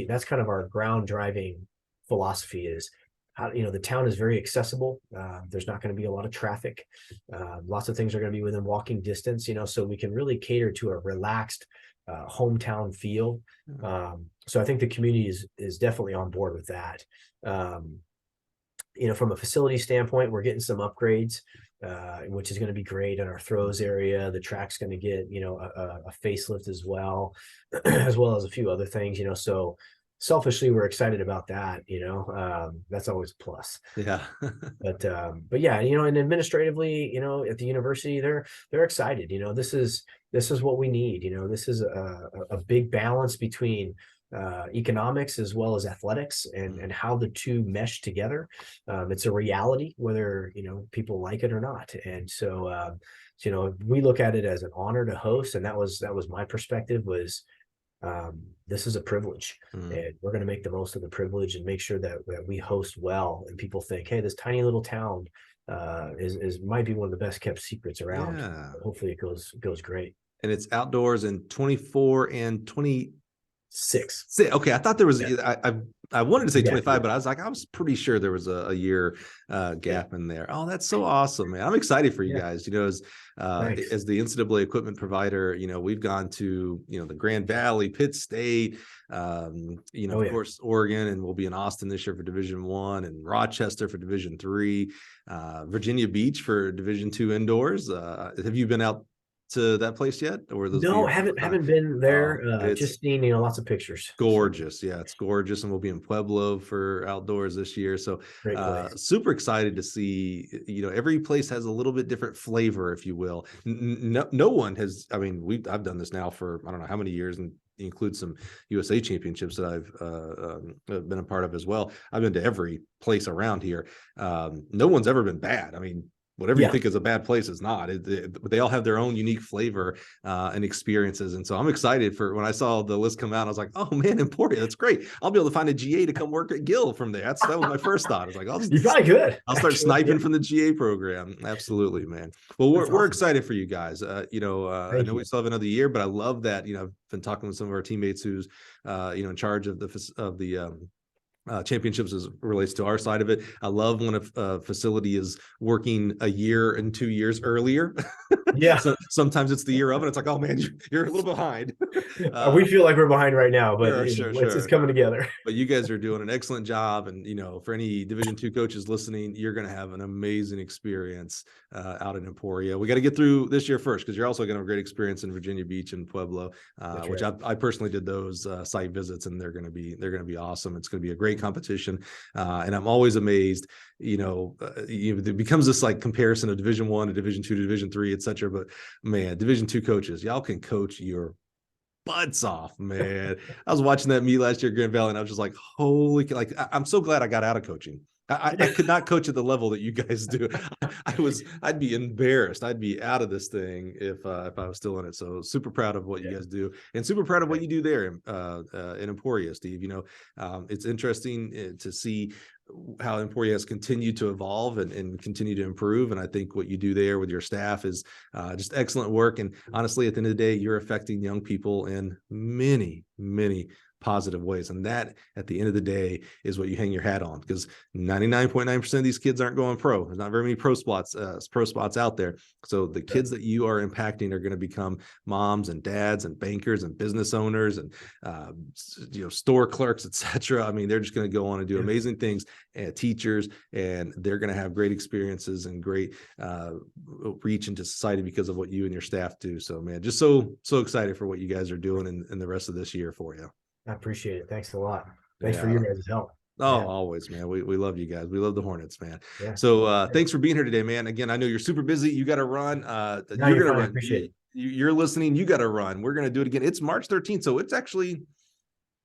that's kind of our ground driving philosophy is, how, the town is very accessible. There's not going to be a lot of traffic. Lots of things are going to be within walking distance, so we can really cater to a relaxed hometown feel. So I think the community is definitely on board with that. From a facility standpoint, we're getting some upgrades, which is going to be great in our throws area. The track's going to get, a facelift as well as a few other things, so selfishly, we're excited about that, that's always a plus. Yeah. But yeah, and administratively, at the university, they're excited. This is what we need. This is a big balance between economics as well as athletics, and how the two mesh together. It's a reality, whether people like it or not. And so we look at it as an honor to host, and that was my perspective. Was this is a privilege, and we're going to make the most of the privilege and make sure that we host well, and people think, hey, this tiny little town is might be one of the best kept secrets around. Yeah. Hopefully it goes great. And it's outdoors in 24 and 26. Okay, I thought there was. Yeah. I wanted to say 25, yeah. but I was pretty sure there was a year gap in there. Oh, that's so awesome, man! I'm excited for you guys. As the NCAA equipment provider, we've gone to the Grand Valley, Pitt State, of course Oregon, and we'll be in Austin this year for Division I, and Rochester for Division III, Virginia Beach for Division II indoors. Have you been out to that place yet, or those? No, haven't been there. Just seen lots of pictures. Gorgeous. Yeah, it's gorgeous, and we'll be in Pueblo for outdoors this year. So great place. Super excited to see. Every place has a little bit different flavor, if you will. No one has. I mean, I've done this now for I don't know how many years, and include some USA championships that I've been a part of as well. I've been to every place around here. No one's ever been bad. I mean, whatever you think is a bad place is not. They all have their own unique flavor and experiences. And so I'm excited for when I saw the list come out. I was like, oh man, Emporia, that's great. I'll be able to find a GA to come work at Gill from there. That was my first thought. I was like, you're probably good. I'll start sniping from the GA program. Absolutely, man. Well, we're excited for you guys. I know we still have another year, but I love that. I've been talking with some of our teammates who's in charge of the championships as it relates to our side of it. I love when a facility is working a year and 2 years earlier. Yeah. So sometimes it's the year of, and it's like, oh man, you're a little behind. We feel like we're behind right now, but sure. It's coming together. But you guys are doing an excellent job, and for any Division II coaches listening, you're going to have an amazing experience out in Emporia. We got to get through this year first, because you're also going to have a great experience in Virginia Beach and Pueblo, which I personally did those site visits, and they're going to be awesome. It's going to be a great competition, and I'm always amazed. It becomes this like comparison of Division I to Division II to Division III, etc. But man, Division II coaches, y'all can coach your butts off, man. I was watching that meet last year at Grand Valley, and I was just like, holy, like I'm so glad I got out of coaching. I could not coach at the level that you guys do. I'd be embarrassed. I'd be out of this thing if I was still in it. So super proud of what you guys do, and super proud of what you do there in Emporia, Steve. It's interesting to see how Emporia has continued to evolve and continue to improve. And I think what you do there with your staff is just excellent work. And honestly, at the end of the day, you're affecting young people in many, many positive ways. And that, at the end of the day, is what you hang your hat on, because 99.9% of these kids aren't going pro. There's not very many pro spots out there. So the kids that you are impacting are going to become moms and dads and bankers and business owners and store clerks, etc. I mean, they're just going to go on and do amazing things, and teachers, and they're going to have great experiences and great reach into society because of what you and your staff do. So man, just so excited for what you guys are doing in the rest of this year for you. I appreciate it. Thanks a lot. Thanks for your guys' help. Oh, always, man. We love you guys. We love the Hornets, man. Yeah. So thanks for being here today, man. Again, I know you're super busy. You got to run. You're going to run. Appreciate it. You're listening. You got to run. We're going to do it again. It's March 13th. So it's actually,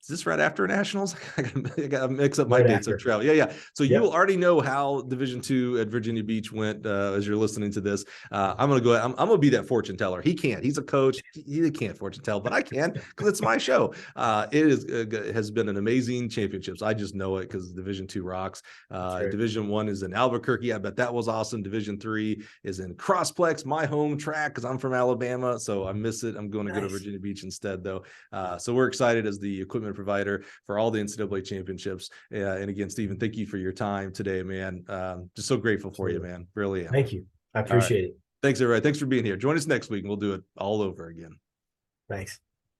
is this right after nationals? I got to mix up my dates of travel. Yeah. So you will already know how Division II at Virginia Beach went as you're listening to this. I'm going to go ahead. I'm going to be that fortune teller. He can't. He's a coach. He can't fortune tell, but I can, because it's my show. It has been an amazing championships. I just know it because Division II rocks. Division I is in Albuquerque. I bet that was awesome. Division III is in Crossplex, my home track, because I'm from Alabama. So I miss it. I'm going to go to Virginia Beach instead, though. So we're excited as the equipment provider for all the NCAA championships. And again, Stephen, thank you for your time today, man. Just so grateful for you, man. Really am. Thank you. I appreciate it. Thanks, everybody. Thanks for being here. Join us next week and we'll do it all over again. Thanks.